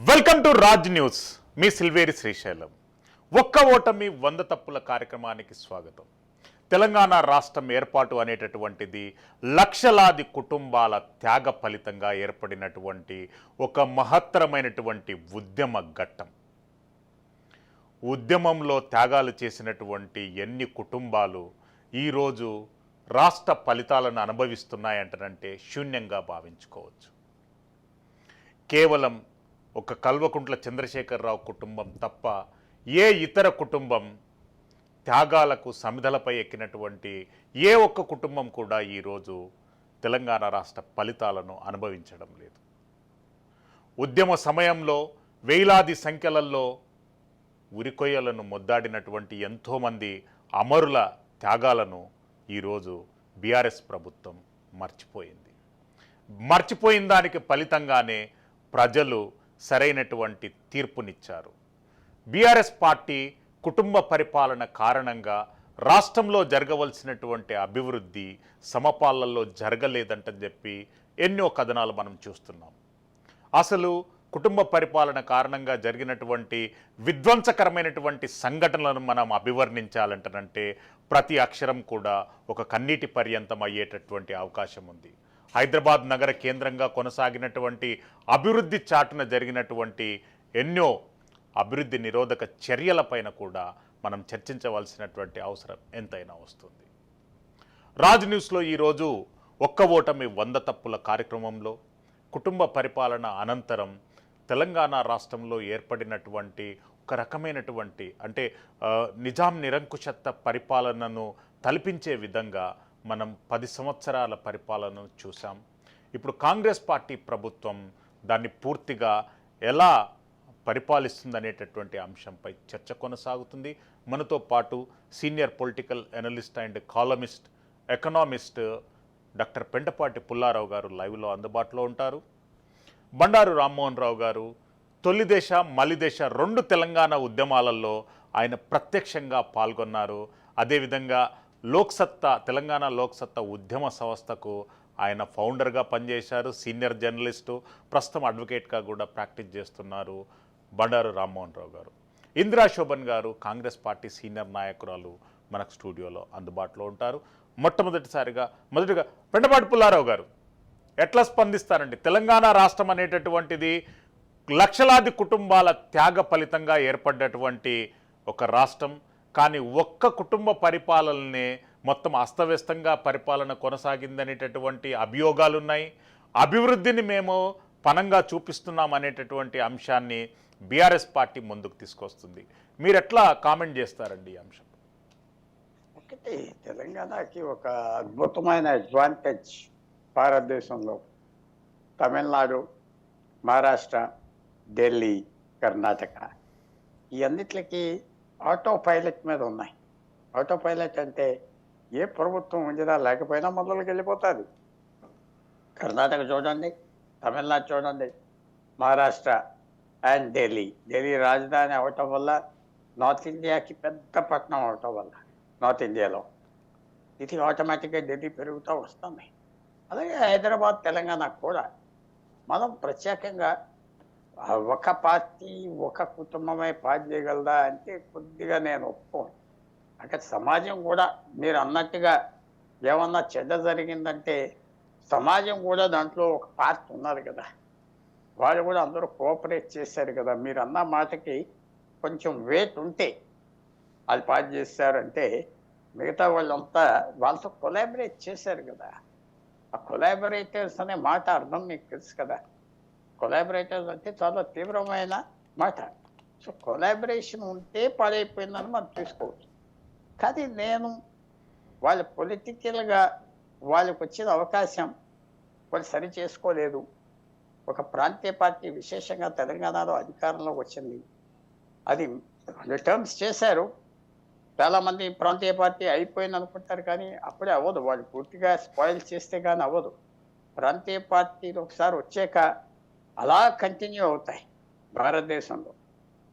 Welcome to Raj news. మీ సిల్వేరి శ్రీశైలం. ఒక్క ఓటమి 100 తప్పుల కార్యక్రమానికి స్వాగతం. తెలంగాణ రాష్ట్రం ఏర్పాటు అనేటటువంటిది లక్షలాది కుటుంబాల త్యాగ ఫలితంగా ఏర్పడినటువంటి ఒక మహత్తరమైనటువంటి ఉద్యమ ఘట్టం. ఉద్యమంలో త్యాగాలు చేసినటువంటి ఎన్ని కుటుంబాలు ఈరోజు రాష్ట్ర ఫలితాలను అనుభవిస్తున్నాయంటే శూన్యంగా భావించుకోవచ్చు. కేవలం ఒక కల్వకుంట్ల చంద్రశేఖరరావు కుటుంబం తప్ప ఏ ఇతర కుటుంబం త్యాగాలకు సమిధలపై ఎక్కినటువంటి ఏ ఒక్క కుటుంబం కూడా ఈరోజు తెలంగాణ రాష్ట్ర ఫలితాలను అనుభవించడం లేదు. ఉద్యమ సమయంలో వేలాది సంఖ్యలలో ఉరికొయ్యలను ముద్దాడినటువంటి ఎంతోమంది అమరుల త్యాగాలను ఈరోజు బీఆర్ఎస్ ప్రభుత్వం మర్చిపోయిన దానికి ఫలితంగానే ప్రజలు సరైనటువంటి తీర్పునిచ్చారు. బీఆర్ఎస్ పార్టీ కుటుంబ పరిపాలన కారణంగా రాష్ట్రంలో జరగవలసినటువంటి అభివృద్ధి సమపాలనలో జరగలేదంటని చెప్పి ఎన్నో కథనాలు మనం చూస్తున్నాం. అసలు కుటుంబ పరిపాలన కారణంగా జరిగినటువంటి విధ్వంసకరమైనటువంటి సంఘటనలను మనం అభివర్ణించాలంటే ప్రతి అక్షరం కూడా ఒక కన్నీటి పర్యంతం అయ్యేటటువంటి అవకాశం ఉంది. హైదరాబాద్ నగర కేంద్రంగా కొనసాగినటువంటి అభివృద్ధి చాటున జరిగినటువంటి ఎన్నో అభివృద్ధి నిరోధక చర్యలపైన కూడా మనం చర్చించవలసినటువంటి అవసరం ఎంతైనా వస్తుంది. రాజ్ న్యూస్లో ఈరోజు ఒక్క ఓటమి 100 తప్పుల కార్యక్రమంలో కుటుంబ పరిపాలన అనంతరం తెలంగాణ రాష్ట్రంలో ఏర్పడినటువంటి ఒక రకమైనటువంటి నిజాం నిరంకుశత్వ పరిపాలనను తలపించే విధంగా మనం 10 సంవత్సరాల పరిపాలనను చూసాం. ఇప్పుడు కాంగ్రెస్ పార్టీ ప్రభుత్వం దాన్ని పూర్తిగా ఎలా పరిపాలిస్తుందనేటటువంటి అంశంపై చర్చ కొనసాగుతుంది. మనతో పాటు senior political analyst and columnist economist doctor Pentapati Pullarao గారు లైవ్లో అందుబాటులో ఉంటారు. బండారు రామ్మోహన్ రావు గారు తొలి దశ మలి దశ 2 తెలంగాణ ఉద్యమాలలో ఆయన ప్రత్యక్షంగా పాల్గొన్నారు. అదేవిధంగా తెలంగాణ లోక్సత్తా ఉద్యమ సంస్థకు ఆయన ఫౌండర్గా పనిచేశారు. సీనియర్ జర్నలిస్టు, ప్రస్తుతం అడ్వకేట్గా కూడా ప్రాక్టీస్ చేస్తున్నారు బండారు రామ్మోహన్ రావు గారు. ఇందిరా శోభన్ గారు కాంగ్రెస్ పార్టీ సీనియర్ నాయకురాలు మనకు స్టూడియోలో అందుబాటులో ఉంటారు. మొట్టమొదటిగా పెంటపాటి పుల్లారావు గారు ఎట్లా స్పందిస్తారండి? తెలంగాణ రాష్ట్రం అనేటటువంటిది లక్షలాది కుటుంబాల త్యాగ ఫలితంగా ఏర్పడ్డటువంటి ఒక రాష్ట్రం. కానీ ఒక్క కుటుంబ పరిపాలననే మొత్తం అస్తవ్యస్తంగా పరిపాలన కొనసాగిందనేటటువంటి అభియోగాలు ఉన్నాయి. అభివృద్ధిని మేము పనంగా చూపిస్తున్నాం అనేటటువంటి అంశాన్ని బీఆర్ఎస్ పార్టీ ముందుకు తీసుకొస్తుంది. మీరు ఎట్లా కామెంట్ చేస్తారండి ఈ అంశం? ఒకటి, తెలంగాణకి ఒక అద్భుతమైన అడ్వాంటేజ్ భారతదేశంలో తమిళనాడు, మహారాష్ట్ర, ఢిల్లీ, కర్ణాటక ఈ అన్నిటికీ ఆటో పైలట్ మీద ఉన్నాయి. ఆటో పైలట్ అంటే ఏ ప్రభుత్వం ఉంచినా లేకపోయినా మొదలుకి వెళ్ళిపోతుంది. కర్ణాటక చూడండి, తమిళనాడు చూడండి, మహారాష్ట్ర అండ్ ఢిల్లీ రాజధాని అవటం వల్ల నార్త్ ఇండియాకి పెద్ద పట్టణం అవటం వల్ల నార్త్ ఇండియాలో ఇది ఆటోమేటిక్గా ఢిల్లీ పెరుగుతూ వస్తుంది. అలాగే హైదరాబాద్, తెలంగాణ కూడా మనం ప్రత్యేకంగా ఒక పార్టీ ఒక కుటుంబమే పార్టీ చేయగలదా అంటే కొద్దిగా నేను ఒప్పుకోను. అంటే సమాజం కూడా మీరు అన్నట్టుగా ఏమన్నా చెడ్డ జరిగిందంటే సమాజం కూడా దాంట్లో ఒక పార్టీ ఉన్నారు కదా, వాళ్ళు కూడా అందరూ కోఆపరేట్ చేశారు కదా. మీరు అన్న మాటకి కొంచెం వెయిట్ ఉంటే వాళ్ళు పార్టీ చేశారంటే మిగతా వాళ్ళంతా వాళ్ళతో కొలాబరేట్ చేశారు కదా. ఆ కొలాబరేటర్స్ అనే మాట అర్థం మీకు తెలుసు కదా. కొలాబరేటర్స్ అంటే చాలా తీవ్రమైన మాట. సో కొలాబరేషన్ ఉంటే పాడైపోయిందని మనం తీసుకోవచ్చు. కానీ నేను వాళ్ళ పొలిటికల్గా వాళ్ళకు వచ్చిన అవకాశం వాళ్ళు సరి చేసుకోలేదు. ఒక ప్రాంతీయ పార్టీ విశేషంగా తెలంగాణలో అధికారంలోకి వచ్చింది, అది రిటర్న్స్ చేశారు. చాలామంది ప్రాంతీయ పార్టీ అయిపోయింది అనుకుంటారు, కానీ అప్పుడే అవ్వదు. వాళ్ళు పూర్తిగా స్పాయిల్ చేస్తే కానీ అవ్వదు. ప్రాంతీయ పార్టీలు ఒకసారి వచ్చాక అలా కంటిన్యూ అవుతాయి. భారతదేశంలో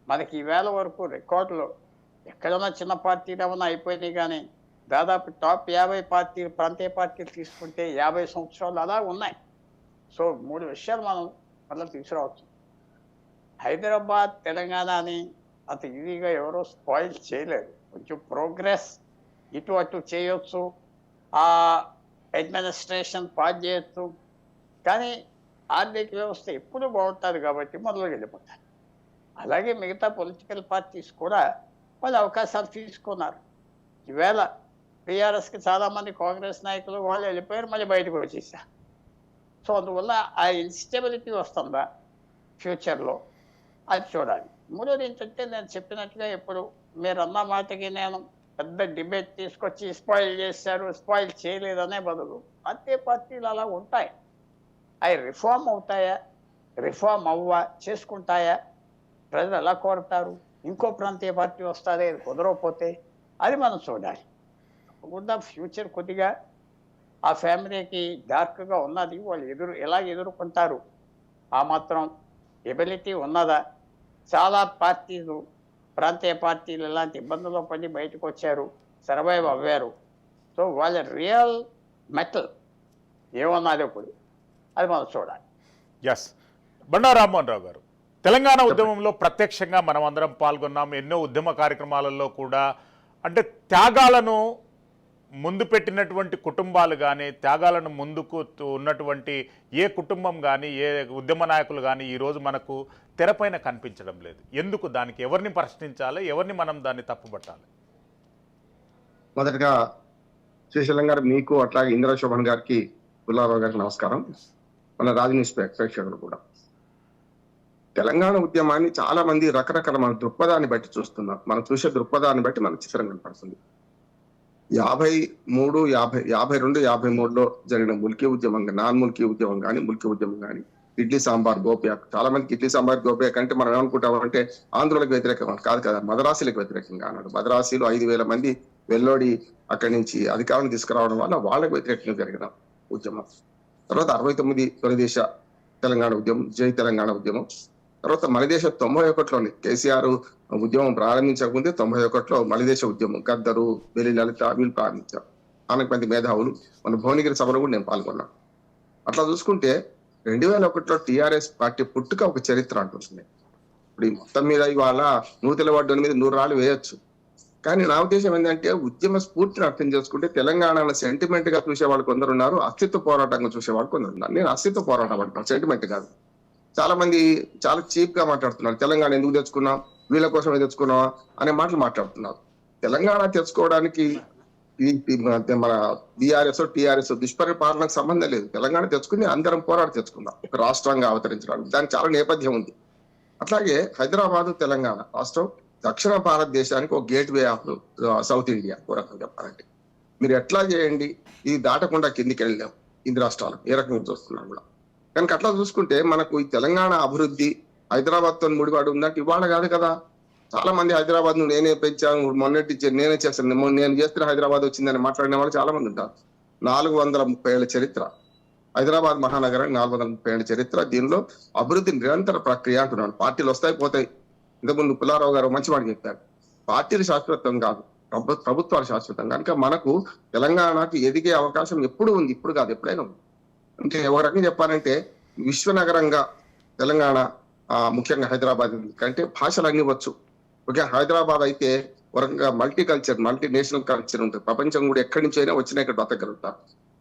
మనకి ఈవేళ వరకు రికార్డులో ఎక్కడైనా చిన్న పార్టీలు ఏమైనా అయిపోయినాయి, కానీ దాదాపు టాప్ 50 పార్టీలు ప్రాంతీయ పార్టీలు తీసుకుంటే 50 సంవత్సరాలు అలా ఉన్నాయి. సో 3 విషయాలు మనం మళ్ళీ తీసుకురావచ్చు. హైదరాబాద్ తెలంగాణని అంత ఈజీగా ఎవరో స్పాయిల్ చేయలేరు. కొంచెం ప్రోగ్రెస్ ఇటు అటు చేయొచ్చు, ఆ అడ్మినిస్ట్రేషన్ పాస్ చేయొచ్చు, కానీ ఆర్థిక వ్యవస్థ ఎప్పుడు బాగుంటుంది కాబట్టి మొదలు వెళ్ళిపోతారు. అలాగే మిగతా పొలిటికల్ పార్టీస్ కూడా వాళ్ళు అవకాశాలు తీసుకున్నారు. ఈవేళ టీఆర్ఎస్కి చాలామంది కాంగ్రెస్ నాయకులు వాళ్ళు వెళ్ళిపోయారు, మళ్ళీ బయటకు వచ్చేసారు. సో అందువల్ల ఆ ఇన్స్టెబిలిటీ వస్తుందా ఫ్యూచర్లో, అది చూడాలి. మూడోది ఏంటంటే నేను చెప్పినట్టుగా ఇప్పుడు మీరు అన్న మాటకి నేను పెద్ద డిబేట్ తీసుకొచ్చి స్పాయిల్ చేశారు, స్పాయిల్ చేయలేదనే బదులు అంతే పార్టీలు అలా ఉంటాయి. అవి రిఫార్మ్ అవుతాయా, రిఫార్మ్ చేసుకుంటాయా, ప్రజలు ఎలా కోరుతారు, ఇంకో ప్రాంతీయ పార్టీ వస్తుంది, అది కుదరకపోతే అది మనం చూడాలి. తప్పకుండా ఫ్యూచర్ కొద్దిగా ఆ ఫ్యామిలీకి డార్క్గా ఉన్నది. వాళ్ళు ఎలా ఎదుర్కొంటారు, ఆ మాత్రం ఎబిలిటీ ఉన్నదా? చాలా పార్టీలు, ప్రాంతీయ పార్టీలు ఇలాంటి ఇబ్బందుల్లో పడి బయటకు వచ్చారు, సర్వైవ్ అవ్వారు. సో వాళ్ళ రియల్ మెటల్ ఏమన్నది ఇప్పుడు అది మనం చూడాలి. ఎస్, బండా రామ్మోహన్ రావు గారు, తెలంగాణ ఉద్యమంలో ప్రత్యక్షంగా మనం అందరం పాల్గొన్నాం. ఎన్నో ఉద్యమ కార్యక్రమాలలో కూడా అంటే త్యాగాలను ముందు పెట్టినటువంటి కుటుంబాలు కానీ, త్యాగాలను ముందుకు ఉన్నటువంటి ఏ కుటుంబం కానీ, ఏ ఉద్యమ నాయకులు కానీ ఈరోజు మనకు తెరపైన కనిపించడం లేదు. ఎందుకు? దానికి ఎవరిని ప్రశ్నించాలి, ఎవరిని మనం దాన్ని తప్పుపట్టాలి? మొదటగా శ్రీశైలం గారు, మీకు అట్లాగే ఇందిరా శోభన్ గారికి, పుల్లారావు గారికి నమస్కారం. మన రాజనీతి ప్రేక్షకులు కూడా తెలంగాణ ఉద్యమాన్ని చాలా మంది రకరకాల మన దృక్పథాన్ని బట్టి చూస్తున్నారు. మనం చూసే దృక్పథాన్ని బట్టి మనకు చిత్రం కనపడుతుంది. 52, 53లో జరిగిన ముల్కీ ఉద్యమం, నాన్ ముల్కీ ఉద్యమం కానీ, ముల్కీ ఉద్యమం కానీ, ఇడ్లీ సాంబార్ గోప్యాక్, చాలా మందికి ఇడ్లీ సాంబార్ గోప్యాక్ అంటే మనం ఏమనుకుంటామంటే ఆంధ్రులకు వ్యతిరేకంగా కాదు కదా, మదరాసీలకు వ్యతిరేకంగా అన్నాడు. మదరాసీలు 5,000 మంది వెల్లోడి అక్కడి నుంచి అధికారాన్ని తీసుకురావడం వల్ల వాళ్ళకు వ్యతిరేకంగా జరిగిన ఉద్యమం. తర్వాత 69 తొలిదేశ తెలంగాణ ఉద్యమం, జై తెలంగాణ ఉద్యమం. తర్వాత మలిదేశ 91లోని కేసీఆర్ ఉద్యమం ప్రారంభించకముందే 91లో మలిదేశ ఉద్యమం గద్దరు, బెల్లి లలిత వీళ్ళు ప్రారంభించారు. అనేక మంది మేధావులు, మన భువనగిరి సభలో కూడా నేను పాల్గొన్నాను. అట్లా చూసుకుంటే 2001లో టీఆర్ఎస్ పార్టీ పుట్టుక ఒక చరిత్ర అంటుంది. ఇప్పుడు ఈ మొత్తం మీద ఇవాళ నూతెల వడ్డని మీద 100 రాళ్ళు వేయొచ్చు, కానీ నా ఉద్దేశం ఏంటంటే ఉద్యమ స్ఫూర్తిని అర్థం చేసుకుంటే తెలంగాణను సెంటిమెంట్ గా చూసేవాళ్ళు కొందరు ఉన్నారు, అస్తిత్వ పోరాటంగా చూసేవాళ్ళు కొందరు ఉన్నారు. నేను అస్తిత్వ పోరాటం అంటున్నాను, సెంటిమెంట్ కాదు. చాలా మంది చాలా చీప్ గా మాట్లాడుతున్నారు. తెలంగాణ ఎందుకు తెచ్చుకున్నాం, వీళ్ళ కోసమే తెచ్చుకున్నావా అనే మాటలు మాట్లాడుతున్నారు. తెలంగాణ తెచ్చుకోవడానికి మన బీఆర్ఎస్ టీఆర్ఎస్ దుష్పరిపాలనకు సంబంధం లేదు. తెలంగాణ తెచ్చుకుని అందరం పోరాడి తెచ్చుకుందాం ఒక రాష్ట్రంగా అవతరించడానికి. దానికి చాలా నేపథ్యం ఉంది. అట్లాగే హైదరాబాద్ తెలంగాణ రాష్ట్రం దక్షిణ భారతదేశానికి ఒక gateway of South India ఓ రకంగా చెప్పాలంటే. మీరు ఎట్లా చేయండి, ఇది దాటకుండా కిందికి వెళ్ళాం ఇన్ని రాష్ట్రాలు ఏ రకంగా చూస్తున్నాం కూడా. కనుక అట్లా చూసుకుంటే మనకు ఈ తెలంగాణ అభివృద్ధి హైదరాబాద్ తో ముడిపడి ఉందంటే ఇవాళ కాదు కదా. చాలా మంది హైదరాబాద్ ను నేనే పెంచాను, మొన్నటి నేనే చేస్తాను, నేను చేస్తున్న హైదరాబాద్ వచ్చిందని మాట్లాడిన వాళ్ళు చాలా మంది ఉంటారు. 430 ఏళ్ల చరిత్ర హైదరాబాద్ మహానగరానికి, 430 ఏళ్ల చరిత్ర. దీనిలో అభివృద్ధి నిరంతర ప్రక్రియ అంటున్నాను. పార్టీలు వస్తాయి పోతాయి. ఇంతకుముందు పుల్లారావు గారు మంచి మాట చెప్పారు, పార్టీలు శాశ్వతం కాదు, ప్రభుత్వాలు శాశ్వతం. కనుక మనకు తెలంగాణకు ఎదిగే అవకాశం ఎప్పుడు ఉంది, ఇప్పుడు కాదు ఎప్పుడైనా ఉంది. అంటే ఒక రకంగా చెప్పాలంటే విశ్వనగరంగా తెలంగాణ, ముఖ్యంగా హైదరాబాద్ కంటే భాషలు అన్ని వచ్చు. ఓకే, హైదరాబాద్ అయితే ఒక రకంగా multi culture, multi national culture ఉంటుంది. ప్రపంచం కూడా ఎక్కడి నుంచి అయినా వచ్చినా ఇక్కడ బతకగలుగుతారు.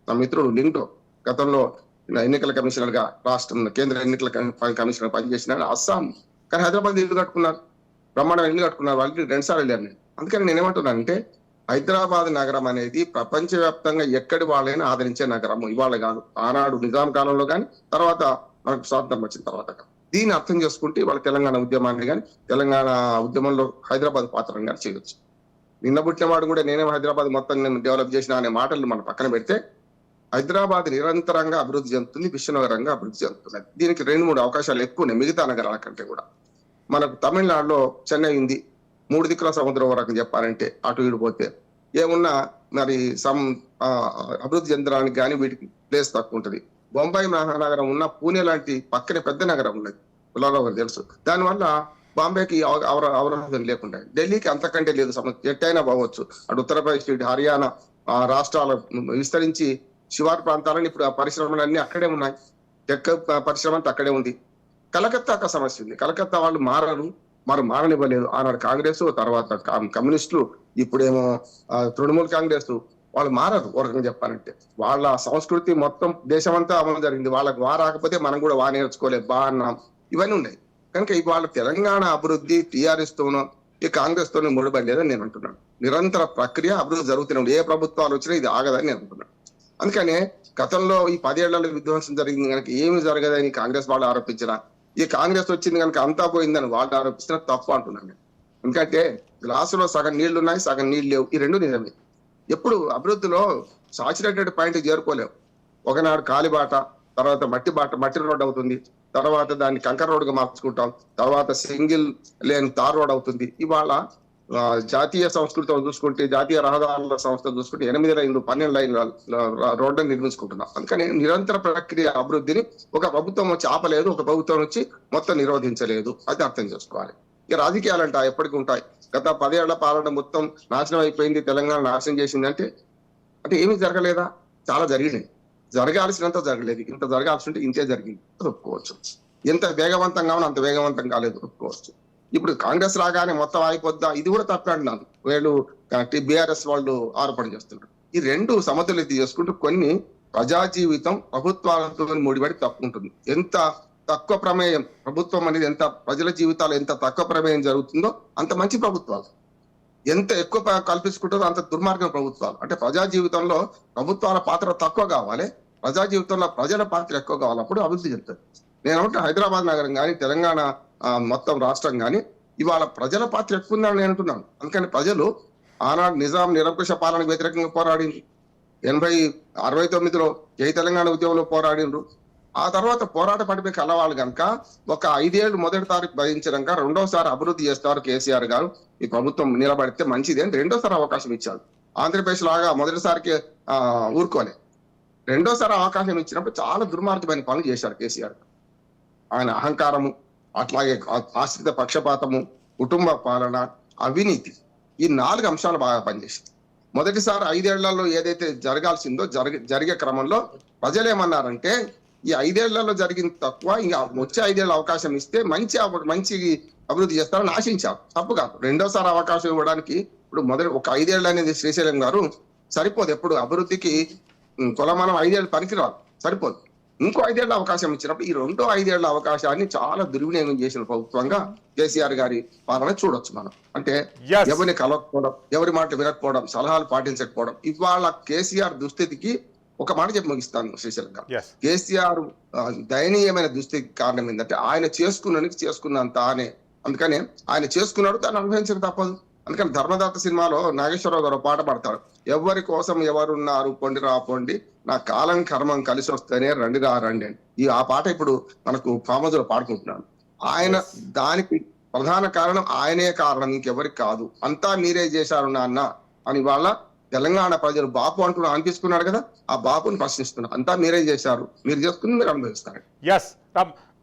నా మిత్రుడు లింటో గతంలో ఎన్నికల కమిషనర్ గా రాష్ట్రం కేంద్ర ఎన్నికల కమిషనర్ పనిచేసిన అస్సాం, కానీ హైదరాబాద్ ఇల్లు కట్టుకున్నారు, బ్రహ్మాండం ఇల్లు కట్టుకున్నారు. వాళ్ళకి 2 సార్లు వెళ్ళాను నేను. అందుకని నేను ఏమంటున్నానంటే హైదరాబాద్ నగరం అనేది ప్రపంచవ్యాప్తంగా ఎక్కడి వాళ్ళైనా ఆదరించే నగరం. ఇవాళ కాదు, ఆనాడు నిజాం కాలంలో కానీ, తర్వాత మనకు స్వాతంత్రం వచ్చిన తర్వాత. దీన్ని అర్థం చేసుకుంటే వాళ్ళ తెలంగాణ ఉద్యమాన్ని కానీ, తెలంగాణ ఉద్యమంలో హైదరాబాద్ పాత్రను కానీ చేయొచ్చు. నిన్న పుట్టినవాడు కూడా నేనేమో హైదరాబాద్ మొత్తం నేను డెవలప్ చేసిన అనే మాటలు మనం పక్కన పెడితే, హైదరాబాద్ నిరంతరంగా అభివృద్ధి చెందుతుంది, విశ్వనగరంగా అభివృద్ధి చెందుతుంది. దీనికి 2-3 అవకాశాలు ఎక్కువ ఉన్నాయి మిగతా నగరాల కంటే కూడా. మనకు తమిళనాడులో చెన్నై ఉంది, 3 దిక్కుల సముద్రం వరకు చెప్పాలంటే అటు ఇటు పోతే ఏమున్నా మరి అభివృద్ధి చెందడానికి కానీ వీటికి ప్లేస్ తక్కువ ఉంటుంది. బొంబాయి మహానగరం ఉన్న పూణే లాంటి పక్కనే పెద్ద నగరం ఉన్నది, పుల్లారావు తెలుసు. దానివల్ల బాంబేకి అవరోధం లేకుండా, ఢిల్లీకి అంతకంటే లేదు, ఎట్టయినా పోవచ్చు. అటు ఉత్తరప్రదేశ్, హర్యానా రాష్ట్రాల విస్తరించి శివారు ప్రాంతాలను ఇప్పుడు ఆ పరిశ్రమలన్నీ అక్కడే ఉన్నాయి. టెక్ పరిశ్రమ అంతా అక్కడే ఉంది. కలకత్తా ఒక సమస్య ఉంది. కలకత్తా వాళ్ళు మారరు, మరి మారనివ్వలేదు. ఆనాడు కాంగ్రెస్, తర్వాత కమ్యూనిస్టులు, ఇప్పుడేమో తృణమూల్ కాంగ్రెస్, వాళ్ళు మారరు. ఒక రకంగా చెప్పాలంటే వాళ్ళ సంస్కృతి మొత్తం దేశమంతా అమలు జరిగింది. వాళ్ళకి వా రాకపోతే మనం కూడా వా నేర్చుకోలేదు, బా అన్నాం, ఇవన్నీ ఉన్నాయి. కనుక ఇవాళ తెలంగాణ అభివృద్ధి టీఆర్ఎస్ తోనో ఈ కాంగ్రెస్ తోనో ముడిపడి లేదని నేను అంటున్నాను. నిరంతర ప్రక్రియ అభివృద్ధి జరుగుతూనే ఉంది. ఏ ప్రభుత్వాలు వచ్చినా ఇది ఆగదని నేను అంటున్నాను. అందుకనే గతంలో ఈ 10 ఏళ్లలో విధ్వంసం జరిగింది కనుక ఏమి జరగదని కాంగ్రెస్ వాళ్ళు ఆరోపించరా, ఈ కాంగ్రెస్ వచ్చింది కనుక అంతా పోయిందని వాళ్ళు ఆరోపిస్తున్నా తప్పు అంటున్నాను నేను. ఎందుకంటే గ్లాసులో సగం నీళ్లు ఉన్నాయి, సగం నీళ్లు లేవు. ఈ రెండు నిజమే. ఎప్పుడు అభివృద్ధిలో సాచురేటెడ్ పాయింట్ చేరుకోలేవు. ఒకనాడు కాలిబాట, తర్వాత మట్టి రోడ్ అవుతుంది, తర్వాత దాన్ని కంకర రోడ్డుగా మార్చుకుంటాం, తర్వాత సింగిల్ లేన్ తార్ రోడ్ అవుతుంది. ఇవాళ జాతీయ సంస్కృతి చూసుకుంటే, జాతీయ రహదారుల సంస్థ చూసుకుంటే 8 లైన్లు 12 లైన్ల రోడ్లను నిర్మించుకుంటున్నాం. అందుకని నిరంతర ప్రక్రియ అభివృద్ధిని ఒక ప్రభుత్వం వచ్చి ఆపలేదు, ఒక ప్రభుత్వం వచ్చి మొత్తం నిరోధించలేదు. అది అర్థం చేసుకోవాలి. ఇక రాజకీయాలంట ఎప్పటికీ ఉంటాయి. గత 10 ఏళ్ల పాలన మొత్తం నాశనం అయిపోయింది, తెలంగాణ నాశనం చేసింది అంటే ఏమీ జరగలేదా? చాలా జరిగినాయి. జరగాల్సినంత జరగలేదు. ఇంత జరగాల్సి ఉంటే ఇంతే జరిగింది ఒప్పుకోవచ్చు. ఎంత వేగవంతంగా ఉన్నా అంత వేగవంతం కాలేదు ఒప్పుకోవచ్చు. ఇప్పుడు కాంగ్రెస్ రాగానే మొత్తం అయిపోద్దా, ఇది కూడా తప్పే అంటున్నాను. వీళ్ళు బీఆర్ఎస్ వాళ్ళు ఆరోపణ చేస్తున్నారు. ఈ రెండు సమతుల్యత చేసుకుంటూ కొన్ని ప్రజా జీవితం ప్రభుత్వాలతో ముడిపడి తప్పుకుంటుంది. ఎంత తక్కువ ప్రమేయం ప్రభుత్వం అనేది, ఎంత ప్రజల జీవితాలు ఎంత తక్కువ ప్రమేయం జరుగుతుందో అంత మంచి ప్రభుత్వాలు, ఎంత ఎక్కువ కల్పించుకుంటుందో అంత దుర్మార్గం ప్రభుత్వాలు. అంటే ప్రజా జీవితంలో ప్రభుత్వాల పాత్ర తక్కువ కావాలి, ప్రజా జీవితంలో ప్రజల పాత్ర ఎక్కువ కావాలి, అప్పుడు అభివృద్ధి చెందుతుంది. నేను హైదరాబాద్ నగరం కానీ తెలంగాణ మొత్తం రాష్ట్రం కానీ ఇవాళ ప్రజల పాత్ర ఎక్కువ ఉందని నేను అంటున్నాను. అందుకని ప్రజలు ఆనాడు నిజాం నిరంకుశ పాలనకు వ్యతిరేకంగా పోరాడిండ్రు. 69లో జై తెలంగాణ ఉద్యమంలో పోరాడిండ్రు. ఆ తర్వాత పోరాట పడిపోయి కలవాలి కనుక ఒక 5 ఏళ్లు మొదటి తారీఖు భరించాక రెండోసారి అభివృద్ధి చేస్తారు కేసీఆర్ గారు, ఈ ప్రభుత్వం నిలబడితే మంచిది అని రెండోసారి అవకాశం ఇచ్చారు. ఆంధ్రప్రదేశ్ లాగా మొదటిసారికి ఊరుకోలే. రెండోసారి అవకాశం ఇచ్చినప్పుడు చాలా దుర్మార్గమైన పనులు చేశారు కేసీఆర్. ఆయన అహంకారము, అట్లాగే ఆశ్రిత పక్షపాతము, కుటుంబ పాలన, అవినీతి, ఈ 4 అంశాలు బాగా పనిచేసింది. మొదటిసారి 5 ఏళ్లలో ఏదైతే జరగాల్సిందో జరిగే క్రమంలో ప్రజలు ఏమన్నారంటే ఈ 5 ఏళ్లలో జరిగింది తక్కువ, ఇంకా వచ్చే 5 ఏళ్ళ అవకాశం ఇస్తే మంచి అభివృద్ధి చేస్తారని ఆశించారు. తప్పు కాదు. రెండోసారి అవకాశం ఇవ్వడానికి ఇప్పుడు మొదటి ఒక 5 ఏళ్ళు అనేది శ్రీశైలం గారు సరిపోదు. ఎప్పుడు అభివృద్ధికి కొలమానం 5 ఏళ్ళు పనికిరాదు, సరిపోదు. ఇంకో 5 ఏళ్ల అవకాశం ఇచ్చినప్పుడు ఈ రెండో 5 ఏళ్ల అవకాశాన్ని చాలా దుర్వినియోగం చేసిన ప్రభుత్వంగా కేసీఆర్ గారి పాలన చూడొచ్చు మనం. అంటే ఎవరిని కలవకపోవడం, ఎవరి మాట వినకపోవడం, సలహాలు పాటించకపోవడం. ఇవాళ కేసీఆర్ దుస్థితికి ఒక మాట చెప్పి ముగిస్తాను శ్రీశైలం గారు. కేసీఆర్ దయనీయమైన దుస్థితికి కారణం ఏంటంటే ఆయన చేసుకున్నంత అనే, అందుకనే ఆయన చేసుకున్నాడు, దాన్ని అనుభవించక తప్పదు. అందుకని ధర్మదాత సినిమాలో నాగేశ్వరరావు గారు పాట పాడతారు, ఎవరి కోసం ఎవరున్నారు పొండి రాపోండి, నా కాలం కర్మం కలిసి వస్తేనే రండి అని. ఆ పాట ఇప్పుడు మనకు ఫామోజులో పాడుకుంటున్నాను. ఆయన దానికి ప్రధాన కారణం ఆయనే కారణం, ఇంకెవరికి కాదు. అంతా మీరే చేశారు నాన్న అని వాళ్ళ తెలంగాణ ప్రజలు బాపు అంటున్నా అనిపిస్తున్నాడు కదా, ఆ బాపుని ప్రశ్నిస్తున్నారు. అంతా మీరే చేశారు, మీరు చేసుకుని మీరు అనుభవిస్తారు.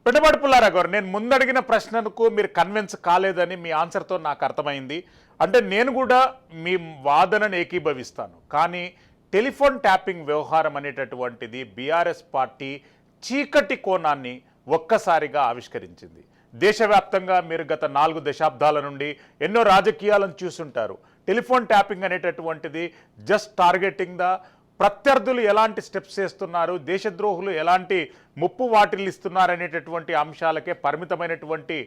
పెంటపాటి పుల్లారావు గారు, నేను ముందడిగిన ప్రశ్నకు మీరు కన్విన్స్ కాలేదని మీ ఆన్సర్తో నాకు అర్థమైంది. అంటే నేను కూడా మీ వాదనను ఏకీభవిస్తాను. కానీ టెలిఫోన్ ట్యాపింగ్ వ్యవహారం అనేటటువంటిది బీఆర్ఎస్ పార్టీ చీకటి కోణాన్ని ఒక్కసారిగా ఆవిష్కరించింది. దేశవ్యాప్తంగా మీరు గత 4 దశాబ్దాల నుండి ఎన్నో రాజకీయాలను చూస్తుంటారు. టెలిఫోన్ ట్యాపింగ్ అనేటటువంటిది జస్ట్ టార్గెటింగ్ ద ప్రత్యర్థులు ఎలాంటి స్టెప్స్ చేస్తున్నారు, దేశద్రోహులు ఎలాంటి ముప్పు వాటిల్లిస్తున్నారు అనేటటువంటి అంశాలకే పరిమితమైనటువంటి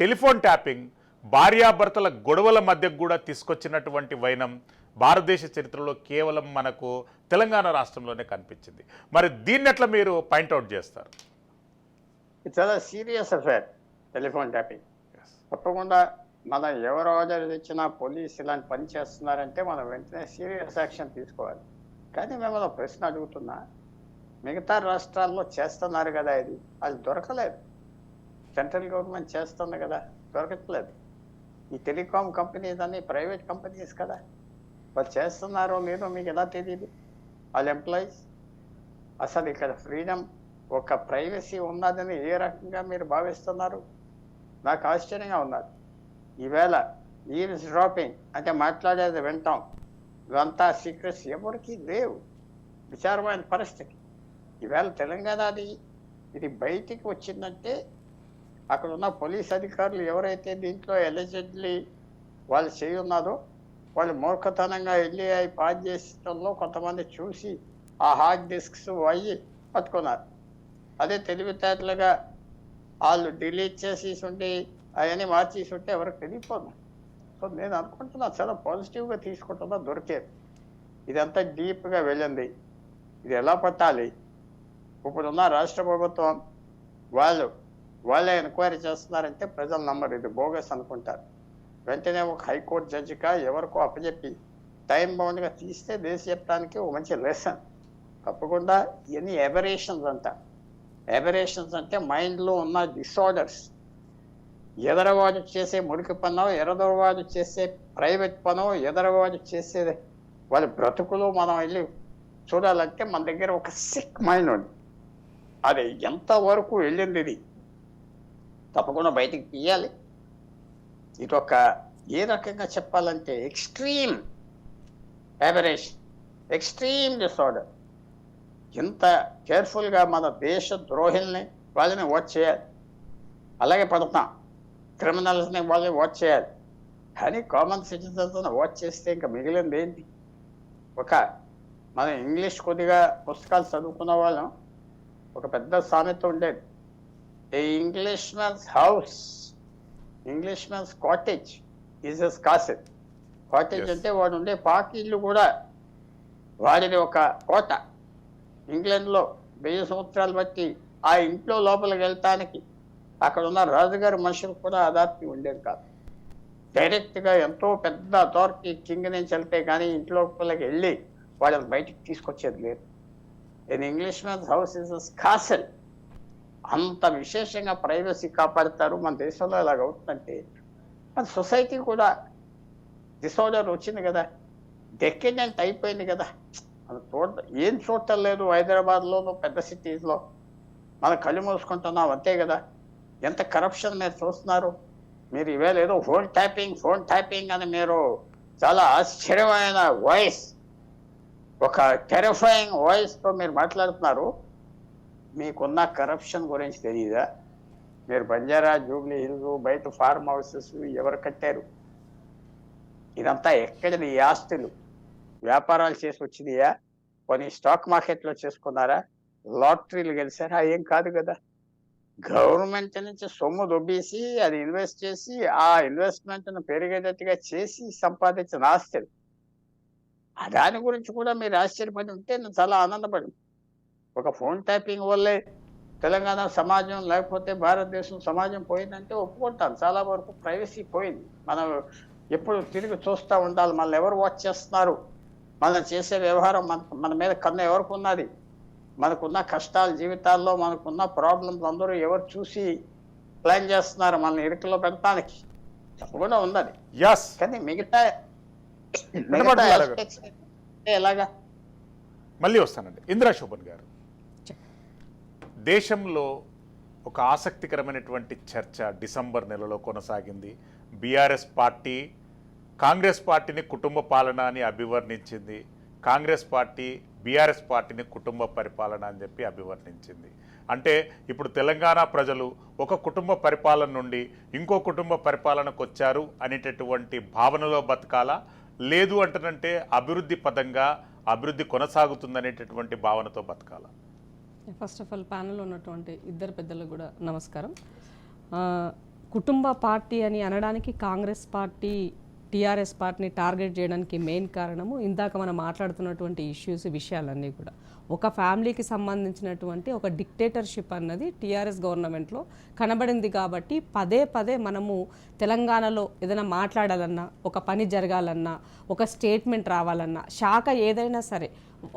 టెలిఫోన్ ట్యాపింగ్ భార్యాభర్తల గొడవల మధ్యకు కూడా తీసుకొచ్చినటువంటి వైనం భారతదేశ చరిత్రలో కేవలం మనకు తెలంగాణ రాష్ట్రంలోనే కనిపించింది. మరి దీన్ని ఎట్లా మీరు పాయింట్అవుట్ చేస్తారు? చాలా సీరియస్ అఫేర్ టెలిఫోన్ ట్యాపింగ్. తప్పకుండా మనం ఎవరు ఆర్డర్ ఇచ్చినా పోలీసు ఇలాంటి పని చేస్తున్నారంటే మనం వెంటనే సీరియస్ యాక్షన్ తీసుకోవాలి. కానీ మిమ్మల్ని ప్రశ్న అడుగుతున్నా, మిగతా రాష్ట్రాల్లో చేస్తున్నారు కదా, అది దొరకలేదు. సెంట్రల్ గవర్నమెంట్ చేస్తుంది కదా, దొరకట్లేదు. ఈ టెలికాం కంపెనీస్ అన్ని ప్రైవేట్ కంపెనీస్ కదా, వాళ్ళు చేస్తున్నారో లేదో మీకు ఎలా తెలియదు? వాళ్ళ ఎంప్లాయీస్. అసలు ఇక్కడ ఫ్రీడమ్, ఒక ప్రైవసీ ఉన్నదని ఏ రకంగా మీరు భావిస్తున్నారు? నాకు ఆశ్చర్యంగా ఉన్నది. ఈవేళ ఈవ్స్ డ్రాపింగ్ అంటే మాట్లాడేది వింటాం, ఇవంతా సీక్రెట్స్ ఎవరికి లేవు. విచారమైన పరిస్థితి. ఈవేళ తెలంగాణది ఇది బయటికి వచ్చిందంటే అక్కడ ఉన్న పోలీస్ అధికారులు ఎవరైతే దీంట్లో ఎలిజిడ్లీ వాళ్ళు చేయి ఉన్నారో వాళ్ళు మూర్ఖతనంగా వెళ్ళి అవి పాస్ చేసడంలో కొంతమంది చూసి ఆ హార్డ్ డిస్క్స్ అయ్యి పట్టుకున్నారు. అదే తెలివితేటలుగా వాళ్ళు డిలీట్ చేసి ఉంటే అవన్నీ మార్చేసి ఉంటే ఎవరికి తెలియపోదు. సో నేను అనుకుంటున్నా చాలా పాజిటివ్గా తీసుకుంటున్నా దొరికేది. ఇదంతా డీప్గా వెళ్ళింది. ఇది ఎలా పట్టాలి? ఇప్పుడున్న రాష్ట్ర ప్రభుత్వం వాళ్ళే ఎంక్వైరీ చేస్తున్నారంటే ప్రజలు నమ్మరు, ఇది బోగస్ అనుకుంటారు. వెంటనే ఒక హైకోర్టు జడ్జిగా ఎవరికో అప్పచెప్పి టైం బౌండ్గా తీస్తే దేశవ్యాప్తానికి ఒక మంచి లెసన్. తప్పకుండా ఇవన్నీ ఎబరేషన్స్ అంట. ఎబరేషన్స్ అంటే మైండ్లో ఉన్న డిసార్డర్స్. ఎదరవాడు చేసే మురికి పనో, ఎదరవాడు చేసే ప్రైవేట్ పనో, ఎదరవాడు చేసే వాళ్ళ బ్రతుకులు మనం వెళ్ళి చూడాలంటే మన దగ్గర ఒక సిక్ మైండ్ ఉంది. అది ఎంతవరకు వెళ్ళింది ఇది తప్పకుండా బయటికి తీయాలి. ఇది ఒక ఏ రకంగా చెప్పాలంటే ఎక్స్ట్రీమ్ ఎబరేషన్, ఎక్స్ట్రీమ్ డిసార్డర్. ఎంత కేర్ఫుల్గా మన దేశ ద్రోహిల్ని వాళ్ళని వాచ్ చేయాలి, అలాగే పడతాం క్రిమినల్స్ని వాళ్ళని వాచ్ చేయాలి. కానీ కామన్ సిటిజన్స్ని వాచ్ చేస్తే ఇంకా మిగిలింది ఏంటి? మనం ఇంగ్లీష్ కొద్దిగా పుస్తకాలు చదువుకున్న వాళ్ళం ఒక పెద్ద సామెత ఉండేది, a English man's house, English man's cottage is his castle. Cottage అంటే వాడు ఉండే పాకి ఇల్లు కూడా వాడిని ఒక కోట. ఇంగ్లాండ్లో 1000 సంవత్సరాలు బట్టి ఆ ఇంట్లో లోపలికి వెళ్తానికి అక్కడ ఉన్న రాజుగారి మనుషులు కూడా అథారిటీ ఉండేది కాదు. డైరెక్ట్గా ఎంతో పెద్ద అథారిటీ కింగ్ నుంచి వెళ్తే కానీ ఇంట్లో లోపలికి వెళ్ళి వాళ్ళని బయటికి తీసుకొచ్చేది లేదు. English man's house is his castle. అంత విశేషంగా ప్రైవసీ కాపాడుతారు. మన దేశంలో ఇలాగ అవుతుందంటే మన సొసైటీ కూడా డిసార్డర్ వచ్చింది కదా, డెకెడెంట్ అయిపోయింది కదా. మనం ఏం చూడటం లేదు. హైదరాబాద్లోనూ పెద్ద సిటీస్లో మనం కళ్ళు మూసుకుంటున్నాం అంతే కదా. ఎంత కరప్షన్ మీరు చూస్తున్నారు. మీరు ఇవేళ ఏదో ఫోన్ ట్యాపింగ్ అని మీరు చాలా ఆశ్చర్యమైన వాయిస్, ఒక టెరిఫైయింగ్ వాయిస్తో మీరు మాట్లాడుతున్నారు. మీకున్న కరప్షన్ గురించి తెలియదా? మీరు బంజారా, జూబ్లీ హిల్స్, బయట ఫార్మ్ హౌసెస్ ఎవరు కట్టారు? ఇదంతా ఎక్కడిది? ఈ ఆస్తులు వ్యాపారాలు చేసి వచ్చినాయా? కొన్ని స్టాక్ మార్కెట్లో చేసుకున్నారా? లాటరీలు గెలిచారా? ఏం కాదు కదా. గవర్నమెంట్ నుంచి సొమ్ము దొబ్బేసి అది ఇన్వెస్ట్ చేసి ఆ ఇన్వెస్ట్మెంట్ను పెరిగేటట్టుగా చేసి సంపాదించిన ఆస్తులు. దాని గురించి కూడా మీరు ఆశ్చర్యపడి ఉంటే నేను చాలా ఆనందపడి. ఒక ఫోన్ ట్యాపింగ్ వల్లే తెలంగాణ సమాజం లేకపోతే భారతదేశం సమాజం పోయిందంటే ఒప్పుకుంటాను. చాలా వరకు ప్రైవసీ పోయింది. మనం ఎప్పుడు తిరిగి చూస్తూ ఉండాలి, మనల్ని ఎవరు వాచ్ చేస్తున్నారు, మనం చేసే వ్యవహారం మన మీద కన్ను ఎవరికి ఉన్నది, మనకున్న కష్టాలు జీవితాల్లో మనకున్న ప్రాబ్లమ్స్ అందరూ ఎవరు చూసి ప్లాన్ చేస్తున్నారు మనల్ని ఇరుకులో పెడతానికి. తప్పకుండా ఉన్నది. కానీ మిగతా ఎలాగా? మళ్ళీ వస్తానండి. ఇందిరా శోభన్ గారు, దేశంలో ఒక ఆసక్తికరమైనటువంటి చర్చ డిసెంబర్ నెలలో కొనసాగింది. బీఆర్ఎస్ పార్టీ కాంగ్రెస్ పార్టీని కుటుంబ పాలన అని అభివర్ణించింది. కాంగ్రెస్ పార్టీ బీఆర్ఎస్ పార్టీని కుటుంబ పరిపాలన అని చెప్పి అభివర్ణించింది. అంటే ఇప్పుడు తెలంగాణ ప్రజలు ఒక కుటుంబ పరిపాలన నుండి ఇంకో కుటుంబ పరిపాలనకు వచ్చారు అనేటటువంటి భావనలో బతకాలా, లేదు అంటనంటే అభివృద్ధి పదంగా అభివృద్ధి కొనసాగుతుందనేటటువంటి భావనతో బతకాలా? ఫస్ట్ ఆఫ్ ఆల్ ప్యానెల్లో ఉన్నటువంటి ఇద్దరు పెద్దలకు కూడా నమస్కారం. కుటుంబ పార్టీ అని అనడానికి కాంగ్రెస్ పార్టీ టీఆర్ఎస్ పార్టీని టార్గెట్ చేయడానికి మెయిన్ కారణము ఇందాక మనం మాట్లాడుతున్నటువంటి విషయాలన్నీ కూడా ఒక ఫ్యామిలీకి సంబంధించినటువంటి ఒక డిక్టేటర్షిప్ అన్నది టీఆర్ఎస్ గవర్నమెంట్లో కనబడింది. కాబట్టి పదే పదే మనము తెలంగాణలో ఏదైనా మాట్లాడాలన్నా, ఒక పని జరగాలన్నా, ఒక స్టేట్మెంట్ రావాలన్నా, శాఖ ఏదైనా సరే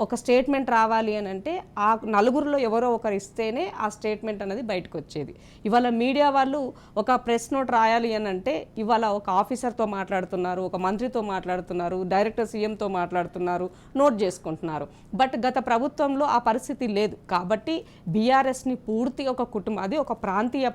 ఒక స్టేట్మెంట్ రావాలి అని అంటే ఆ నలుగురిలో ఎవరో ఒకరు ఇస్తేనే ఆ స్టేట్మెంట్ అనేది బయటకు వచ్చేది. ఇవాళ మీడియా వాళ్ళు ఒక ప్రెస్ నోట్ రాయాలి అని అంటే ఇవాళ ఒక ఆఫీసర్తో మాట్లాడుతున్నారు, ఒక మంత్రితో మాట్లాడుతున్నారు, డైరెక్టర్ సీఎంతో మాట్లాడుతున్నారు, నోట్ చేసుకుంటున్నారు. బట్ గత ప్రభుత్వంలో ఆ పరిస్థితి లేదు. కాబట్టి బీఆర్ఎస్ని పూర్తిగా ఒక కుటుంబం, అది ఒక ప్రాంతీయ